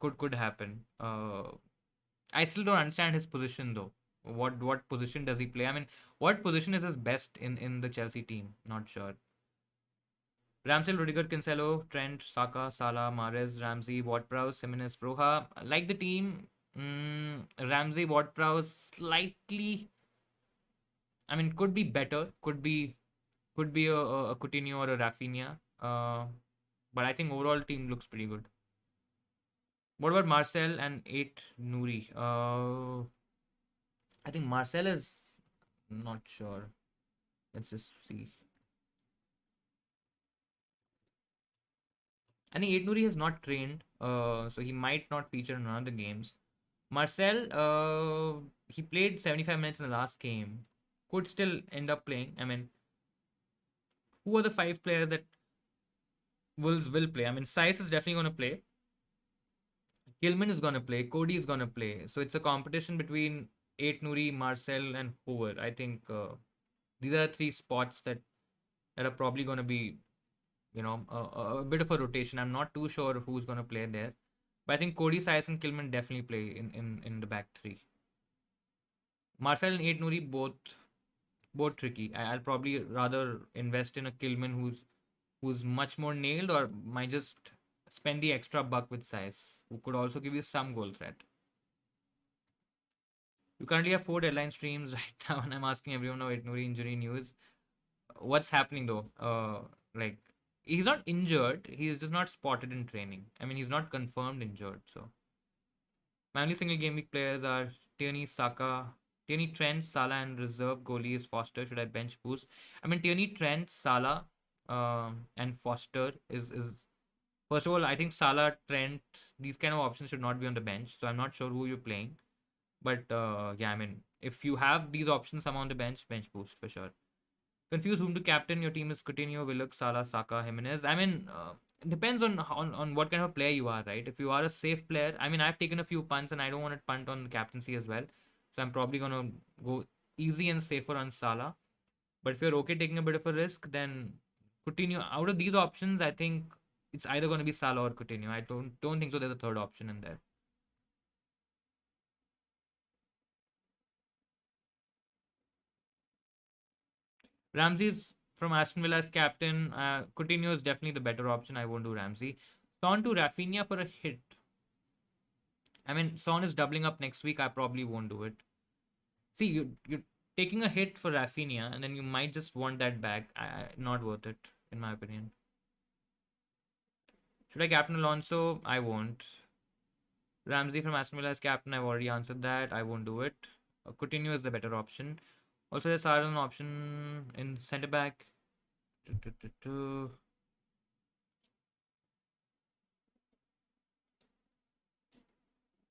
could happen. I still don't understand his position though. What position does he play? I mean, what position is his best in the Chelsea team? Not sure. Ramsey, Rudiger, Cancelo, Trent, Saka, Salah, Mahrez, Ramsey, Ward-Prowse, Jimenez, Broha. Like the team, Ramsey, Ward-Prowse slightly. I mean, could be better. Could be a Coutinho or a Rafinha. But I think overall team looks pretty good. What about Marcel and 8 Nouri? I think Marcel is not sure. Let's just see. I think 8 Nouri has not trained, so he might not feature in one of the games. Marcel, he played 75 minutes in the last game. Could still end up playing. I mean, who are the 5 players that Wolves will play? I mean, Saiz is definitely going to play. Kilman is going to play. Cody is going to play. So it's a competition between 8 Nouri, Marcel, and Hoover. I think these are the 3 spots that are probably going to be, a bit of a rotation. I'm not too sure who's going to play there. But I think Cody, Saiz, and Kilman definitely play in the back 3. Marcel and 8 Nouri both tricky. I'll probably rather invest in a Kilman who's much more nailed, or might just spend the extra buck with Saiz, who could also give you some goal threat. You currently have 4 deadline streams right now, and I'm asking everyone about 8 Nouri injury news. What's happening though? Like, he's not injured. He's just not spotted in training. I mean, he's not confirmed injured. So my only single game week players are Tierney, Saka, Tierney, Trent, Salah, and reserve goalie is Foster. Should I bench boost? I mean, Tierney, Trent, Salah, and Foster is first of all, I think Salah, Trent, these kind of options should not be on the bench. So I'm not sure who you're playing, but yeah, I mean, if you have these options, some on the bench boost for sure. Confused whom to captain. Your team is Coutinho, Willock, Salah, Saka, Jimenez. I mean, it depends on what kind of player you are, right? If you are a safe player, I mean, I've taken a few punts and I don't want to punt on the captaincy as well. So I'm probably going to go easy and safer on Salah. But if you're okay taking a bit of a risk, then Coutinho. Out of these options, I think it's either going to be Salah or Coutinho. I don't think so. There's a third option in there. Ramsey's from Aston Villa as captain. Coutinho is definitely the better option. I won't do Ramsey. Son to Rafinha for a hit. I mean, Son is doubling up next week. I probably won't do it. See, you're taking a hit for Rafinha, and then you might just want that back. Not worth it, in my opinion. Should I captain Alonso? I won't. Ramsey from Aston Villa as captain. I've already answered that. I won't do it. Coutinho is the better option. Also, there's an option in centre back.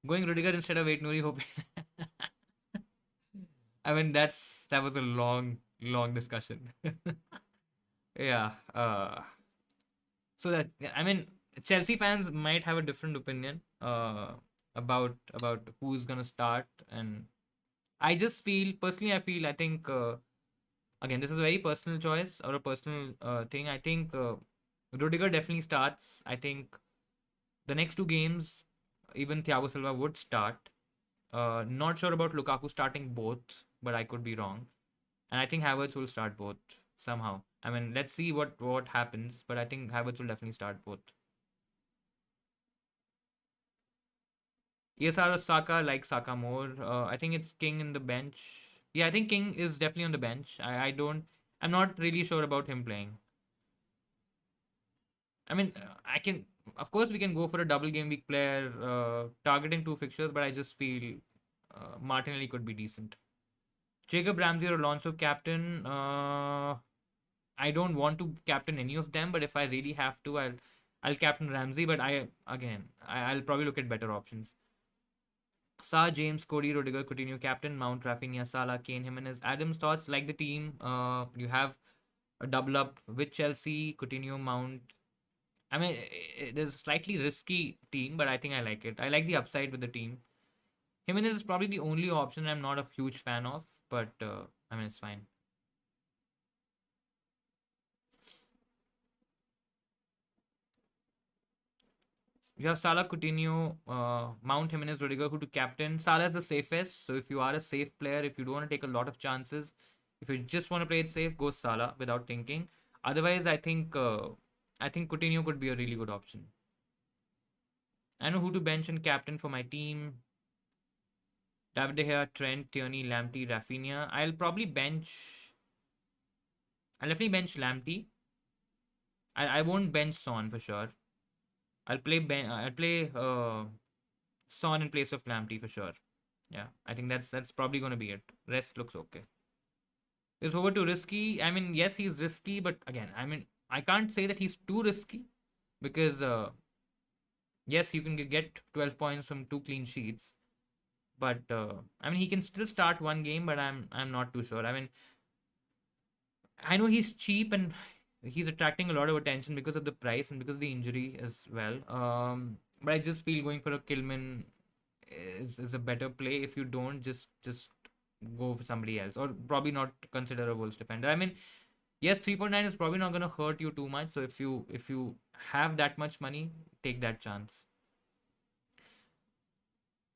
Going Rudiger instead of Wait Nuri, hoping. I mean, that was a long discussion. Yeah. So that, I mean, Chelsea fans might have a different opinion about who's gonna start, and I just feel personally, I think again, this is a very personal choice or a personal thing. I think Rudiger definitely starts. I think the next two games, even Thiago Silva would start. Not sure about Lukaku starting both, but I could be wrong. And I think Havertz will start both somehow. I mean, let's see what happens, but I think Havertz will definitely start both. ESR or Saka, like Saka more. I think it's King in the bench. Yeah, I think King is definitely on the bench. I'm not really sure about him playing. I mean, of course, we can go for a double game week player targeting two fixtures, but I just feel Martinelli could be decent. Jacob Ramsey or Alonso captain. I don't want to captain any of them, but if I really have to, I'll captain Ramsey. But I'll probably look at better options. Sa, James, Cody, Rudiger, Coutinho, captain, Mount, Rafinha, Salah, Kane, Jimenez. Adam's thoughts, like the team. You have a double up with Chelsea, Coutinho, Mount. I mean, there's a slightly risky team, but I think I like it. I like the upside with the team. Jimenez is probably the only option I'm not a huge fan of, but I mean, it's fine. You have Salah, Coutinho, Mount, Jimenez, Rudiger, who to captain. Salah is the safest. So if you are a safe player, if you don't want to take a lot of chances, if you just want to play it safe, go Salah without thinking. Otherwise, I think Coutinho could be a really good option. I know who to bench and captain for my team. David De Gea, Trent, Tierney, Lamptey, Rafinha. I'll definitely bench Lamptey. I won't bench Son for sure. I'll play Son in place of Lamptey for sure. Yeah, I think that's probably gonna be it. Rest looks okay. Is over too risky? I mean, yes, he's risky, but again, I mean, I can't say that he's too risky because yes, you can get 12 points from two clean sheets, but I mean, he can still start one game, but I'm not too sure. I mean, I know he's cheap and he's attracting a lot of attention because of the price and because of the injury as well. But I just feel going for a Kilman is a better play. If you don't, just go for somebody else, or probably not consider a Wolves defender. I mean, yes, 3.9 is probably not going to hurt you too much. So if you have that much money, take that chance.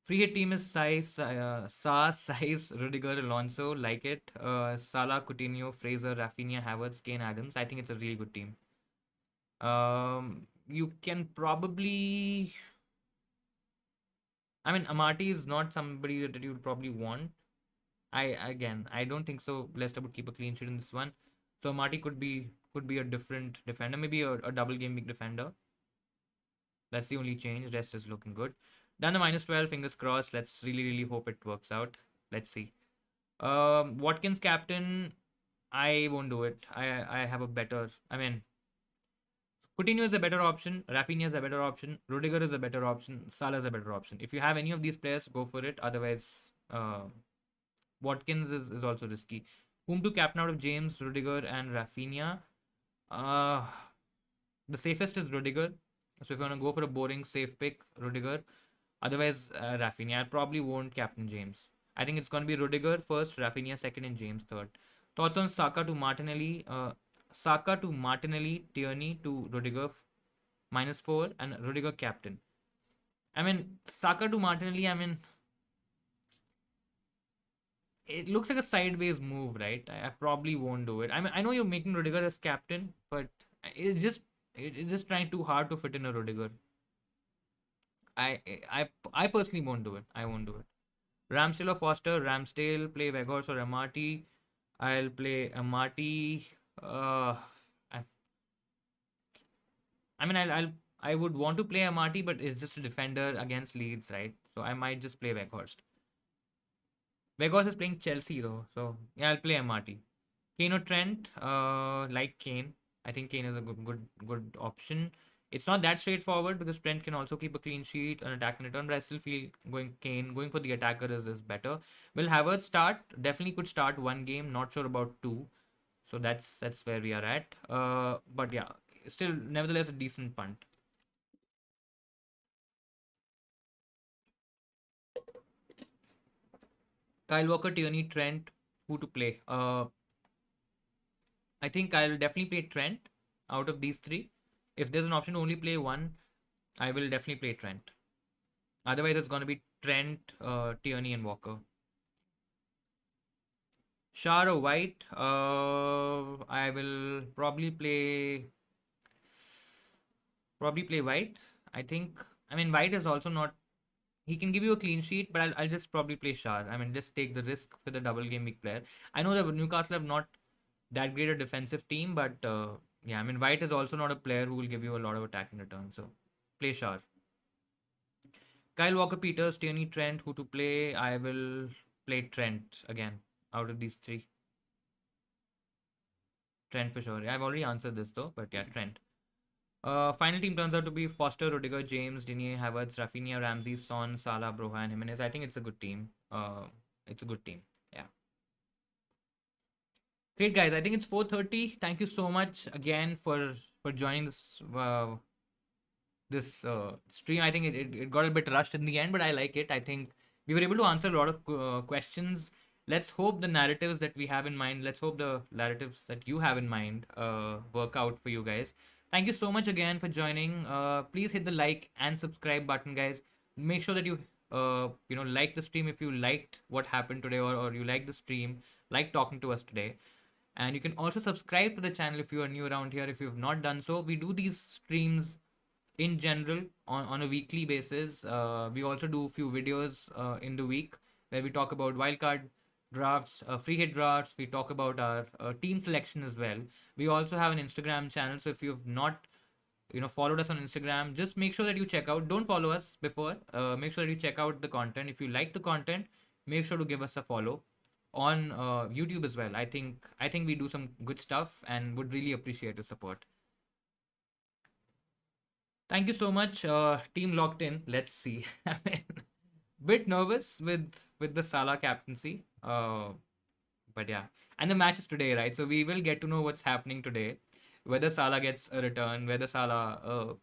Free hit team is Size, Rudiger, Alonso, like it. Salah, Coutinho, Fraser, Rafinha, Havertz, Kane, Adams. I think it's a really good team. You can probably. I mean, Amati is not somebody that you would probably want. I don't think so. Leicester would keep a clean sheet in this one. So Amati could be a different defender, maybe a double game week defender. That's the only change. Rest is looking good. Done the -12. Fingers crossed. Let's really hope it works out. Let's see. Watkins captain. I won't do it. I have a better. I mean, Coutinho is a better option. Rafinha is a better option. Rudiger is a better option. Salah is a better option. If you have any of these players, go for it. Otherwise, Watkins is also risky. Whom to captain out of James, Rudiger, and Rafinha? The safest is Rudiger. So if you want to go for a boring safe pick, Rudiger. Otherwise, Rafinha. I probably won't captain James. I think it's going to be Rudiger first, Rafinha second, and James third. Thoughts on Saka to Martinelli? Saka to Martinelli, Tierney to Rudiger -4, and Rudiger captain. I mean, Saka to Martinelli, I mean, it looks like a sideways move, right? I probably won't do it. I mean, I know you're making Rudiger as captain, but it's just trying too hard to fit in a Rudiger. I personally won't do it. I won't do it. Ramsdale or Foster? Ramsdale, play Weghorst or Amati. I'll play Amati. Uh, I, I mean, I would want to play Amati, but it's just a defender against Leeds, right? So I might just play Weghorst. Weghorst is playing Chelsea though, so yeah, I'll play Amati. Kane or Trent? Like Kane. I think Kane is a good option. It's not that straightforward because Trent can also keep a clean sheet, an attack and return, but I still feel going for the attacker is better. Will Havertz start? Definitely could start one game. Not sure about two. So that's where we are at. But yeah, still nevertheless a decent punt. Kyle Walker, Tierney, Trent, who to play? I think I'll definitely play Trent out of these three. If there's an option to only play one, I will definitely play Trent. Otherwise, it's going to be Trent, Tierney, and Walker. Shah or White? I will probably play White. I think. I mean, White is also not. He can give you a clean sheet, but I'll just probably play Shah. I mean, just take the risk for the double game week player. I know that Newcastle have not that great a defensive team, but yeah, I mean, White is also not a player who will give you a lot of attacking return. So play Shah. Kyle Walker, Peters, Tierney, Trent, who to play? I will play Trent again out of these three. Trent for sure. I've already answered this though, but yeah, Trent. Final team turns out to be Foster, Rudiger, James, Digne, Havertz, Rafinha, Ramsey, Son, Salah, Broha, and Jimenez. I think it's a good team. It's a good team. Yeah. Great guys. I think it's 4:30. Thank you so much again for joining this stream. I think it got a bit rushed in the end, but I like it. I think we were able to answer a lot of questions. Let's hope the narratives that we have in mind, let's hope the narratives that you have in mind work out for you guys. Thank you so much again for joining. Please hit the like and subscribe button, guys. Make sure that you like the stream if you liked what happened today, or you like the stream, like talking to us today. And you can also subscribe to the channel if you are new around here, if you have not done so. We do these streams in general on a weekly basis. We also do a few videos in the week where we talk about wildcard drafts, free hit drafts. We talk about our team selection as well. We also have an Instagram channel. So if you've not followed us on Instagram, just make sure that you check out. Don't follow us before. Make sure that you check out the content. If you like the content, make sure to give us a follow on YouTube as well. I think we do some good stuff and would really appreciate your support. Thank you so much, team locked in. Let's see. I mean, bit nervous with the Salah captaincy, but yeah. And the match is today, right? So we will get to know what's happening today. Whether Salah gets a return, whether Salah,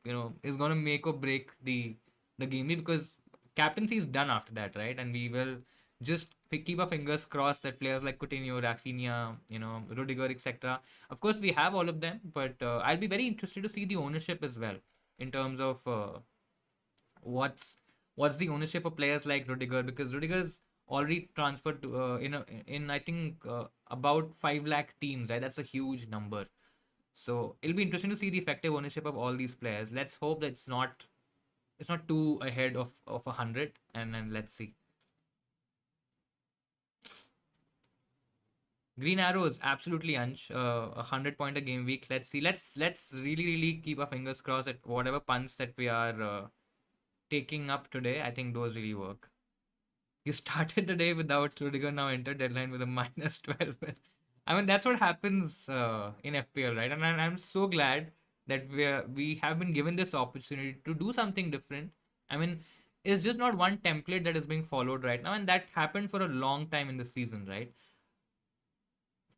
is gonna make or break the game week, because captaincy is done after that, right? And we will just keep our fingers crossed that players like Coutinho, Rafinha, Rudiger, etc. Of course, we have all of them, but I'll be very interested to see the ownership as well in terms of what's the ownership of players like Rudiger, because Rudiger's already transferred to in I think about 5 lakh teams, right? That's a huge number. So it'll be interesting to see the effective ownership of all these players. Let's hope that it's not too ahead of 100, and then let's see. Green arrows, absolutely, Ansh. 100 point a game week. Let's see. Let's really keep our fingers crossed at whatever punts that we are taking up today. I think those really work. You started the day without Rudiger, now entered deadline with a -12. I mean, that's what happens in FPL, right? And I'm so glad that we have been given this opportunity to do something different. I mean, it's just not one template that is being followed right now, and that happened for a long time in the season, right?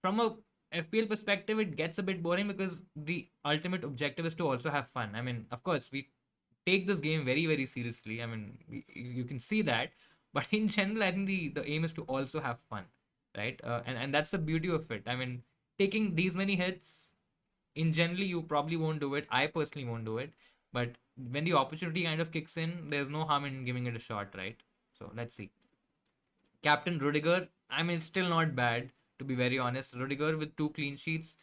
From a FPL perspective, it gets a bit boring because the ultimate objective is to also have fun. I mean, of course, we take this game very, very seriously. I mean, you can see that. But in general, I think the aim is to also have fun, right? And that's the beauty of it. I mean, taking these many hits, in generally, you probably won't do it. I personally won't do it. But when the opportunity kind of kicks in, there's no harm in giving it a shot, right? So let's see. Captain Rudiger, I mean, it's still not bad, to be very honest. Rudiger with 2 clean sheets,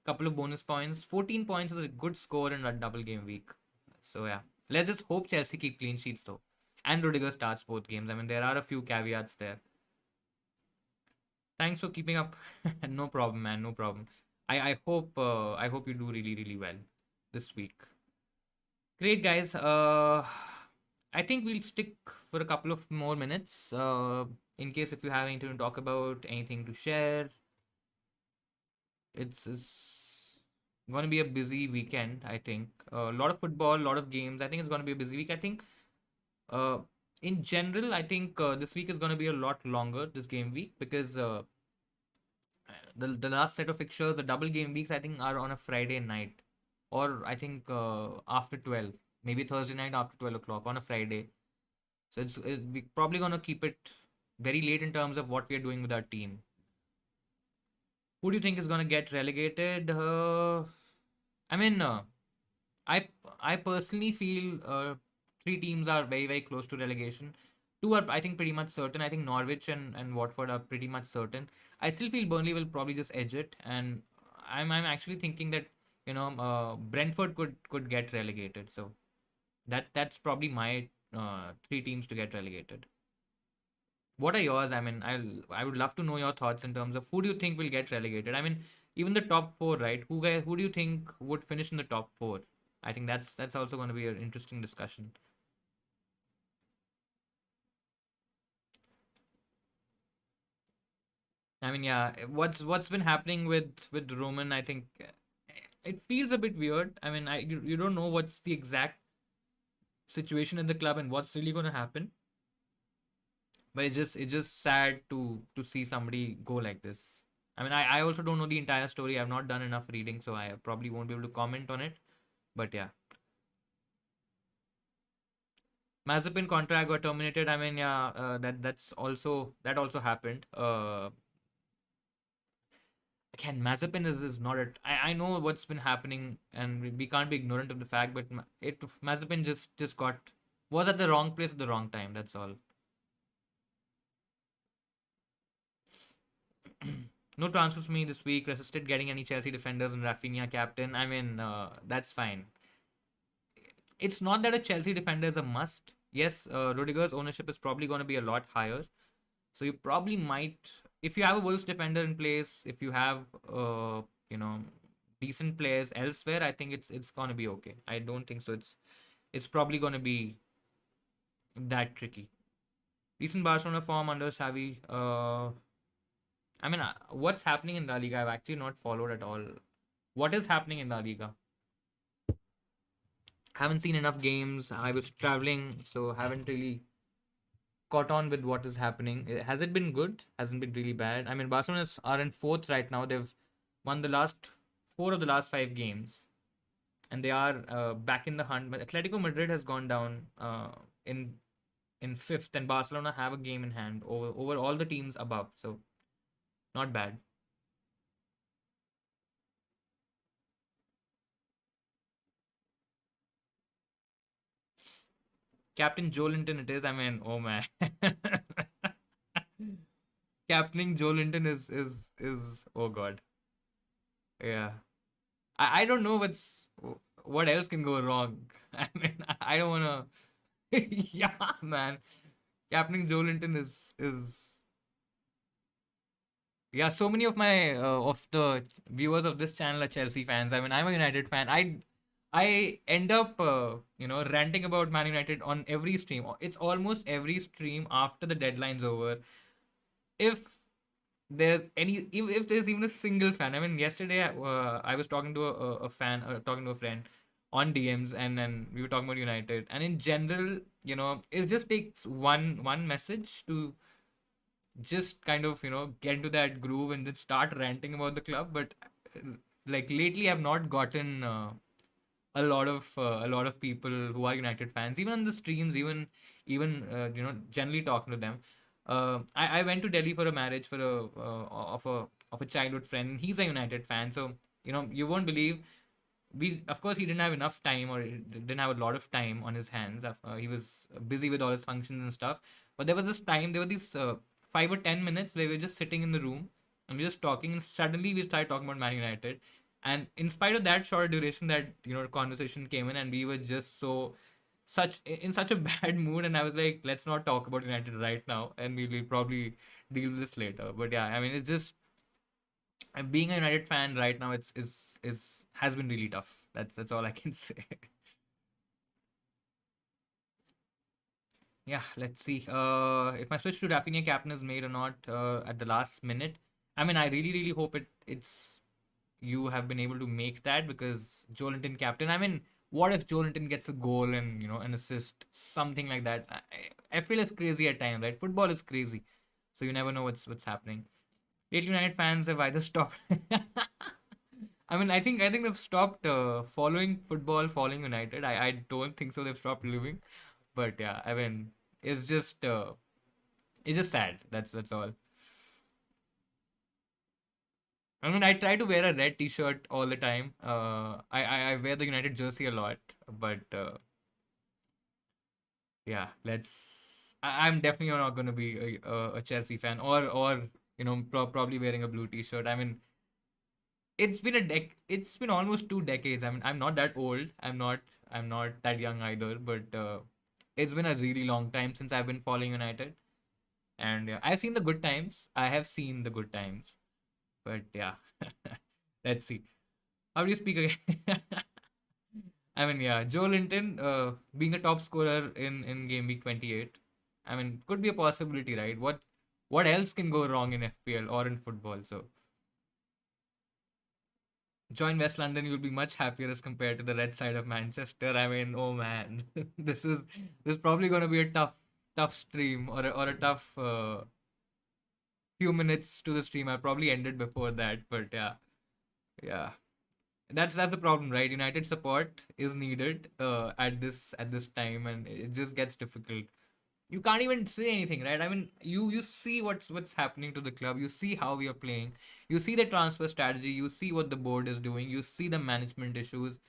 couple of bonus points. 14 points is a good score in a double game week. So, yeah. Let's just hope Chelsea keep clean sheets though, and Rudiger starts both games. I mean, there are a few caveats there. Thanks for keeping up. No problem, man. No problem. I hope you do really really well this week. Great, guys. I think we'll stick for a couple of more minutes. In case if you have anything to talk about, anything to share. It's going to be a busy weekend. I think a lot of football, a lot of games. I think it's going to be a busy week. I think uh, in general, I think this week is going to be a lot longer. This game week because the last set of fixtures, the double game weeks, I think are on a Friday night, or I think after 12, maybe Thursday night after 12 o'clock on a Friday. So we're probably gonna keep it very late in terms of what we are doing with our team. Who do you think is gonna get relegated? I mean, I I personally feel three teams are very very close to relegation. Two are I think pretty much certain. I think Norwich and Watford are pretty much certain. I still feel Burnley will probably just edge it, and I'm actually thinking that Brentford could get relegated. So that's probably my three teams to get relegated. What are yours? I mean, I would love to know your thoughts in terms of who do you think will get relegated. I mean, even the top four, right? Who do you think would finish in the top four? I think that's also going to be an interesting discussion. I mean, yeah, what's been happening with Roman? I think it feels a bit weird. I mean, you don't know what's the exact situation in the club and what's really going to happen. But it's just sad to see somebody go like this. I mean, I also don't know the entire story. I've not done enough reading, so I probably won't be able to comment on it. But yeah, Mazepin contract got terminated. I mean, yeah, that also happened. Again, Mazepin is not it. I know what's been happening, and we can't be ignorant of the fact. But Mazepin just got was at the wrong place at the wrong time. That's all. No transfers for me this week. Resisted getting any Chelsea defenders and Rafinha captain. I mean, that's fine. It's not that a Chelsea defender is a must. Yes, Rudiger's ownership is probably going to be a lot higher. So you probably might, if you have a Wolves defender in place, if you have, you know, decent players elsewhere, I think it's going to be okay. I don't think so. It's probably going to be that tricky. Recent Barcelona form under Xavi. I mean, what's happening in La Liga? I've actually not followed at all. What is happening in La Liga? Haven't seen enough games. I was traveling, so haven't really caught on with what is happening. Has it been good? Hasn't been really bad. I mean, Barcelona are in fourth right now. They've won the last four of the last five games, and they are back in the hunt. But Atletico Madrid has gone down in fifth, and Barcelona have a game in hand over all the teams above. So not bad. Captain Joe Linton it is. I mean, oh man. Captaining Joe Linton is oh god. Yeah. I don't know what else can go wrong. I mean, I don't wanna yeah, man. Captaining Joe Linton is yeah, so many of my of the viewers of this channel are Chelsea fans. I mean, I'm a United fan. I end up ranting about Man United on every stream. It's almost every stream after the deadline's over. If if there's even a single fan. I mean, yesterday I was talking to a fan, talking to a friend on DMs, and then we were talking about United. And in general, it just takes one message to just kind of get into that groove and then start ranting about the club. But like lately, I've not gotten a lot of people who are United fans, even on the streams, even generally talking to them. I went to Delhi for a marriage for a childhood friend. He's a United fan, so you won't believe. We of course he didn't have enough time, or he didn't have a lot of time on his hands. He was busy with all his functions and stuff. But there was this time. There were these 5 or 10 minutes where we were just sitting in the room and we were just talking, and suddenly we started talking about Man United. And in spite of that short duration, that conversation came in, and we were just so in such a bad mood, and I was like, let's not talk about United right now, and we'll probably deal with this later. But yeah, I mean, it's just being a United fan right now. It's has been really tough. That's all I can say. Yeah, let's see. If my switch to Rafinha captain is made or not at the last minute. I mean, I really hope it's you have been able to make that, because Joelinton captain. I mean, what if Joelinton gets a goal and an assist, something like that? I feel it's crazy at times, right? Football is crazy, so you never know what's happening. Lately, United fans have either stopped. I mean, I think they've stopped following football, following United. I don't think so. They've stopped living, but yeah, I mean, it's just uh, it's just sad. That's all. I mean, I try to wear a red T-shirt all the time. I wear the United jersey a lot, but yeah, I'm definitely not going to be a Chelsea fan, or probably wearing a blue T-shirt. I mean, it's been it's been almost 2 decades. I mean, I'm not that old. I'm not that young either, but it's been a really long time since I've been following United, and yeah, I've seen the good times. I have seen the good times, but yeah, let's see. How do you speak again? I mean, yeah, Joe Linton being a top scorer in game week 28. I mean, could be a possibility, right? What else can go wrong in FPL or in football? So join West London, you'll be much happier as compared to the red side of Manchester. I mean, oh man, this is probably going to be a tough stream, or a tough few minutes to the stream. I probably ended before that, but yeah, yeah. That's the problem, right? United support is needed at this time, and it just gets difficult. You can't even say anything, right? I mean, you see what's happening to the club. You see how we are playing. You see the transfer strategy. You see what the board is doing. You see the management issues.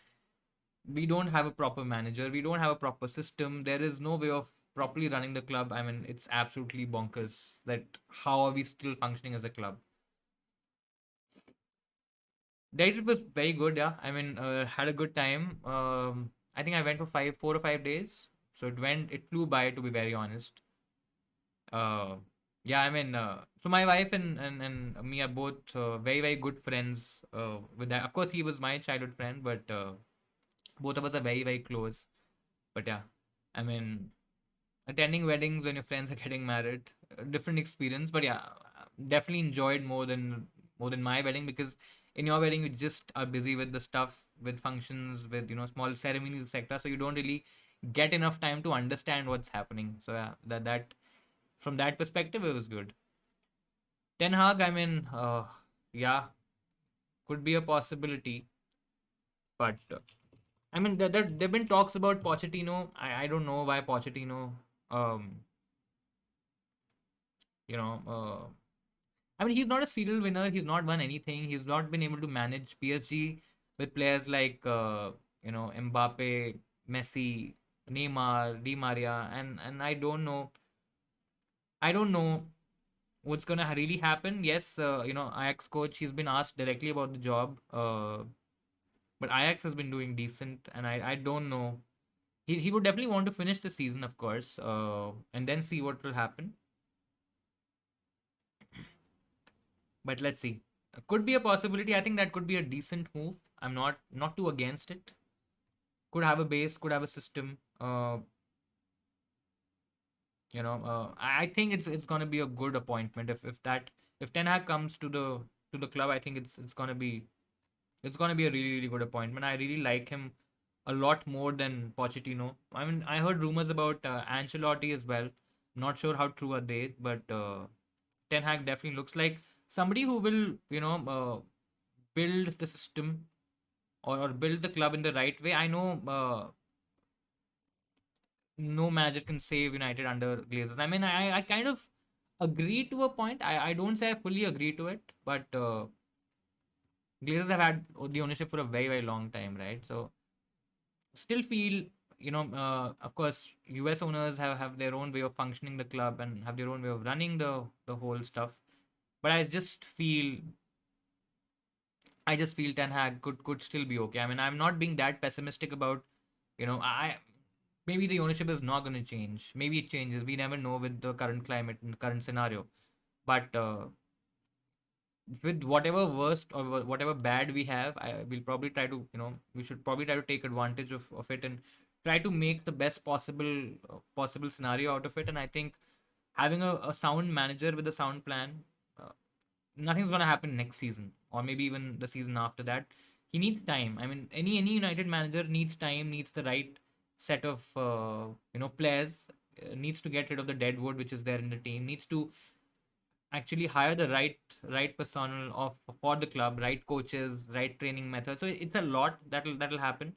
We don't have a proper manager. We don't have a proper system. There is no way of properly running the club. I mean, it's absolutely bonkers that how are we still functioning as a club. Dated was very good, yeah. I mean, had a good time. I think I went for 4 or 5 days, so it flew by, to be very honest. Uh, yeah, I mean, so my wife and me are both very good friends. With that, of course, he was my childhood friend, but both of us are very close. But yeah, I mean, attending weddings when your friends are getting married, a different experience. But yeah, definitely enjoyed more than my wedding, because in your wedding you just are busy with the stuff, with functions, with small ceremonies, etc. So you don't really get enough time to understand what's happening. So yeah, that from that perspective it was good. Ten Hag, I mean, yeah, could be a possibility, but I mean, there've been talks about Pochettino. I don't know why Pochettino, um, you know, I mean, he's not a serial winner. He's not won anything. He's not been able to manage PSG with players like Mbappe, Messi, Neymar, Di Maria, and I don't know what's gonna really happen. Yes, Ajax coach, he's been asked directly about the job, but Ajax has been doing decent, and I don't know. He would definitely want to finish the season, of course, and then see what will happen. But let's see. Could be a possibility. I think that could be a decent move. I'm not too against it. Could have a base, could have a system. I think it's gonna be a good appointment if Ten Hag comes to the club. I think it's gonna be a really good appointment. I really like him a lot more than Pochettino. I mean, I heard rumors about Ancelotti as well. Not sure how true are they, but Ten Hag definitely looks like somebody who will build the system, or build the club in the right way. I know no manager can save United under Glazers. I mean, I kind of agree to a point. I don't say I fully agree to it, but Glazers have had the ownership for a very long time, right? So still feel, of course, US owners have their own way of functioning the club and have their own way of running the whole stuff. But I just feel Ten Hag could still be okay. I mean, I'm not being that pessimistic about, I maybe the ownership is not going to change. Maybe it changes. We never know with the current climate and current scenario. But with whatever worst or whatever bad we have, I will probably try to, we should probably try to take advantage of it and try to make the best possible scenario out of it. And I think having a sound manager with a sound plan, uh, nothing's gonna happen next season or maybe even the season after that. He needs time. I mean, any United manager needs time, needs the right set of players, needs to get rid of the dead wood which is there in the team, needs to actually hire the right personnel of for the club, right coaches, right training methods. So it's a lot that'll happen.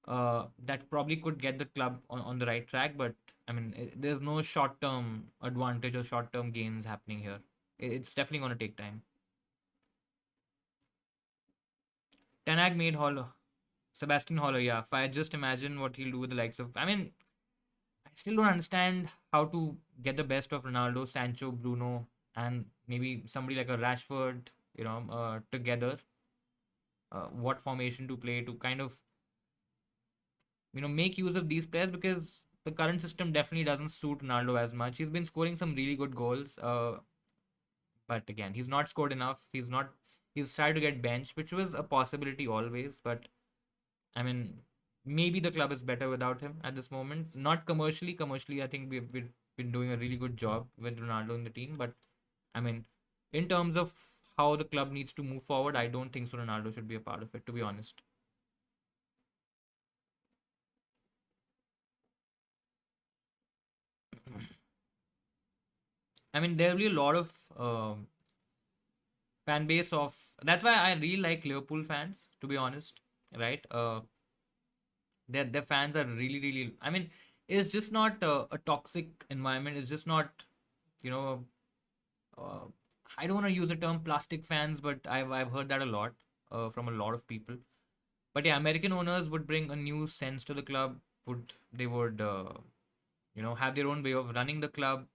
That probably could get the club on the right track, but I mean, there's no short term advantage or short term gains happening here. It's definitely going to take time. Tanag made Holler, Sebastian Holler. Yeah, if I just imagine what he'll do with the likes of, I mean, I still don't understand how to get the best of Ronaldo, Sancho, Bruno, and maybe somebody like a Rashford, together. What formation to play to kind of, make use of these players, because the current system definitely doesn't suit Ronaldo as much. He's been scoring some really good goals, but again, he's not scored enough. He's tried to get benched, which was a possibility always. But I mean, maybe the club is better without him at this moment. Not commercially. Commercially, I think we've been doing a really good job with Ronaldo in the team. But I mean, in terms of how the club needs to move forward, I don't think so. Ronaldo should be a part of it, to be honest. I mean, there will be a lot of fan base of. That's why I really like Liverpool fans, to be honest. Right? Their fans are really really. I mean, it's just not a toxic environment. It's just not, you know. Uh, I don't want to use the term plastic fans, but I've heard that a lot from a lot of people. But yeah, American owners would bring a new sense to the club. They would have their own way of running the club.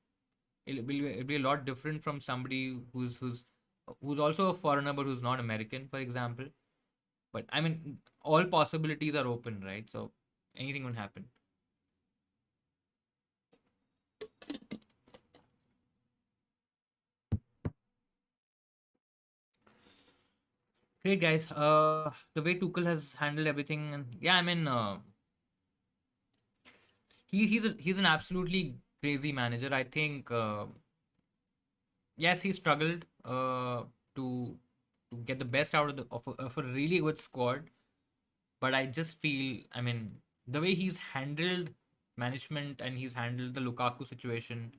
It'll be a lot different from somebody who's also a foreigner but who's not American, for example. But I mean, all possibilities are open, right? So anything can happen. Great guys. The way Tuchel has handled everything, and yeah, I mean, he's an absolutely crazy manager. I think yes, he struggled to get the best out of a really good squad, but I just feel, I mean, the way he's handled management and he's handled the Lukaku situation,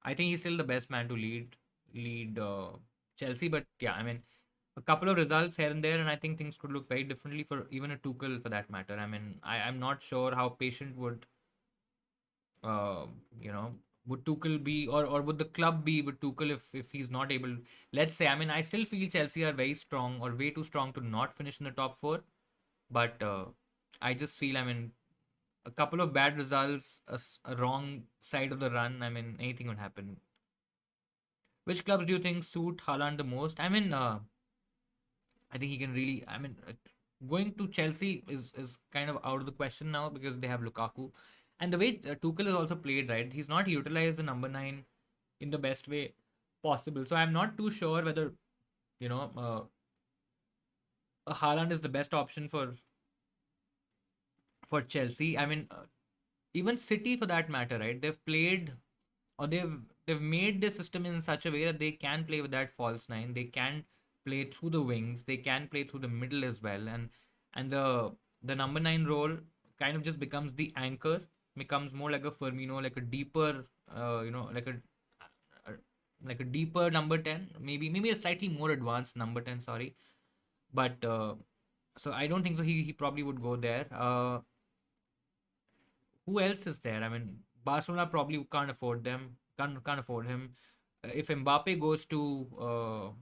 I think he's still the best man to lead Chelsea. But yeah, I mean, a couple of results here and there, and I think things could look very differently for even a Tuchel for that matter. I mean, I'm not sure how patient uh, you know, would Tuchel be, or would the club be with Tuchel if he's not able. Let's say, I mean, I still feel Chelsea are very strong or way too strong to not finish in the top four, but I just feel, I mean, a couple of bad results, a wrong side of the run. I mean, anything would happen. Which clubs do you think suit Haaland the most? I mean, I think he can really. I mean, going to Chelsea is kind of out of the question now because they have Lukaku, and the way Tuchel has also played, right? He's not utilized the number nine in the best way possible. So I'm not too sure whether you know Haaland is the best option for Chelsea. I mean, even City for that matter, right? They've played or they've made their system in such a way that they can play with that false nine. They can play through the wings. They can play through the middle as well. And the number nine role kind of just becomes the anchor, becomes more like a Firmino, like a deeper, uh, like a deeper number 10, maybe a slightly more advanced number 10. Sorry, but so I don't think so. He probably would go there. Who else is there? I mean, Barcelona probably can't afford them. Can't afford him. If Mbappe goes to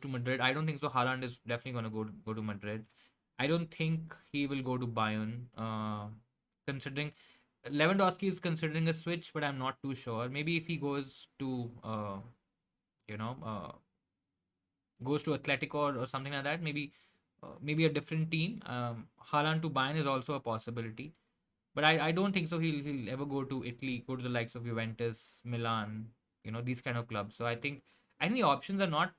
Madrid, I don't think so. Haaland is definitely going to go to Madrid. I don't think he will go to Bayern. Considering Lewandowski is considering a switch, but I'm not too sure. Maybe if he goes to you know goes to Atletico or something like that, maybe a different team. Haaland to Bayern is also a possibility. But I don't think so. He'll ever go to Italy, go to the likes of Juventus, Milan, these kind of clubs. So I think the options are not.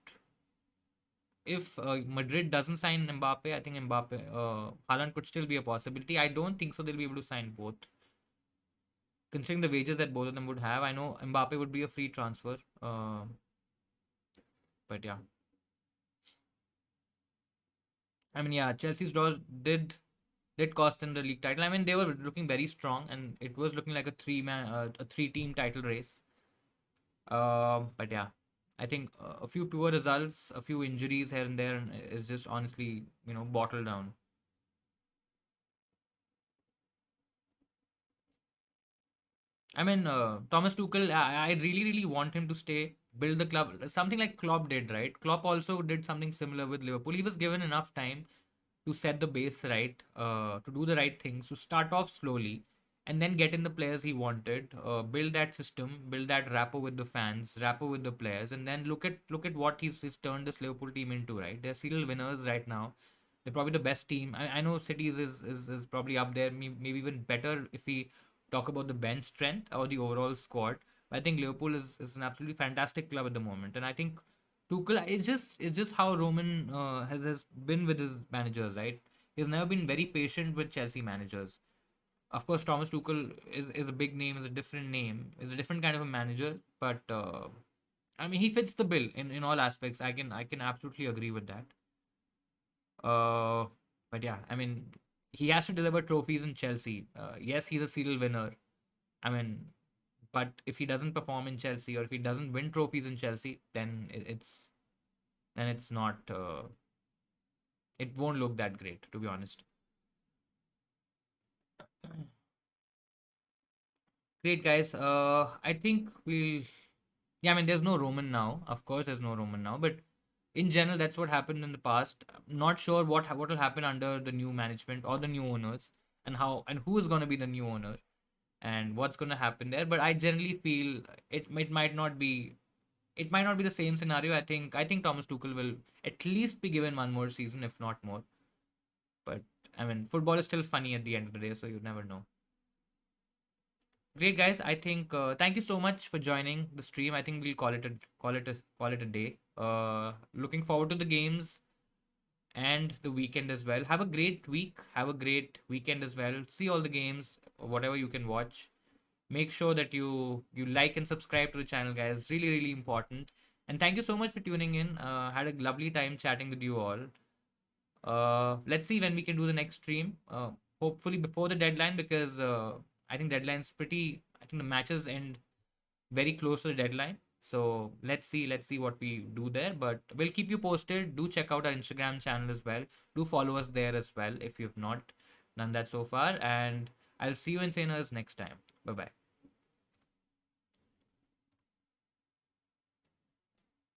If Madrid doesn't sign Mbappe, I think Haaland could still be a possibility. I don't think so. They'll be able to sign both, considering the wages that both of them would have. I know Mbappe would be a free transfer, but yeah. I mean, yeah, Chelsea's draws did cost them the league title. I mean, they were looking very strong, and it was looking like a three-team title race. But yeah, I think a few poor results, a few injuries here and there, and is just honestly, bottled down. I mean, Thomas Tuchel, I really, really want him to stay, build the club, something like Klopp did, right? Klopp also did something similar with Liverpool. He was given enough time to set the base right, to do the right things, to start off slowly, and then get in the players he wanted, build that system, build that rapport with the fans, rapport with the players, and then look at what he's turned this Liverpool team into. Right, they're serial winners right now. They're probably the best team. I know City's is probably up there, maybe even better if we talk about the bench strength or the overall squad. But I think Liverpool is an absolutely fantastic club at the moment, and I think Tuchel, it's just how Roman has been with his managers, right? He's never been very patient with Chelsea managers. Of course, Thomas Tuchel is a big name, is a different name, is a different kind of a manager. But I mean, he fits the bill in all aspects. I can absolutely agree with that. Uh, but yeah, I mean, he has to deliver trophies in Chelsea. Yes, he's a serial winner. I mean, but if he doesn't perform in Chelsea or if he doesn't win trophies in Chelsea, then it's not. It won't look that great, to be honest. Great, guys. I think we'll. Yeah, I mean, there's no Roman now. Of course, there's no Roman now. But in general, that's what happened in the past. I'm not sure what will happen under the new management or the new owners, and who is going to be the new owner and what's going to happen there. But I generally feel it might not be the same scenario. I think Thomas Tuchel will at least be given one more season, if not more. But I mean, football is still funny at the end of the day, so you never know. Great, guys. I think thank you so much for joining the stream. I think we'll call it a day. Looking forward to the games and the weekend as well. Have a great week. Have a great weekend as well. See all the games, whatever you can watch. Make sure that you like and subscribe to the channel, guys. Really, really important. And thank you so much for tuning in. Had a lovely time chatting with you all. Let's see when we can do the next stream. Hopefully before the deadline, because I think deadline's pretty. I think the matches end very close to the deadline. So let's see what we do there. But we'll keep you posted. Do check out our Instagram channel as well. Do follow us there as well if you've not done that so far. And I'll see you in Sainers next time. Bye bye.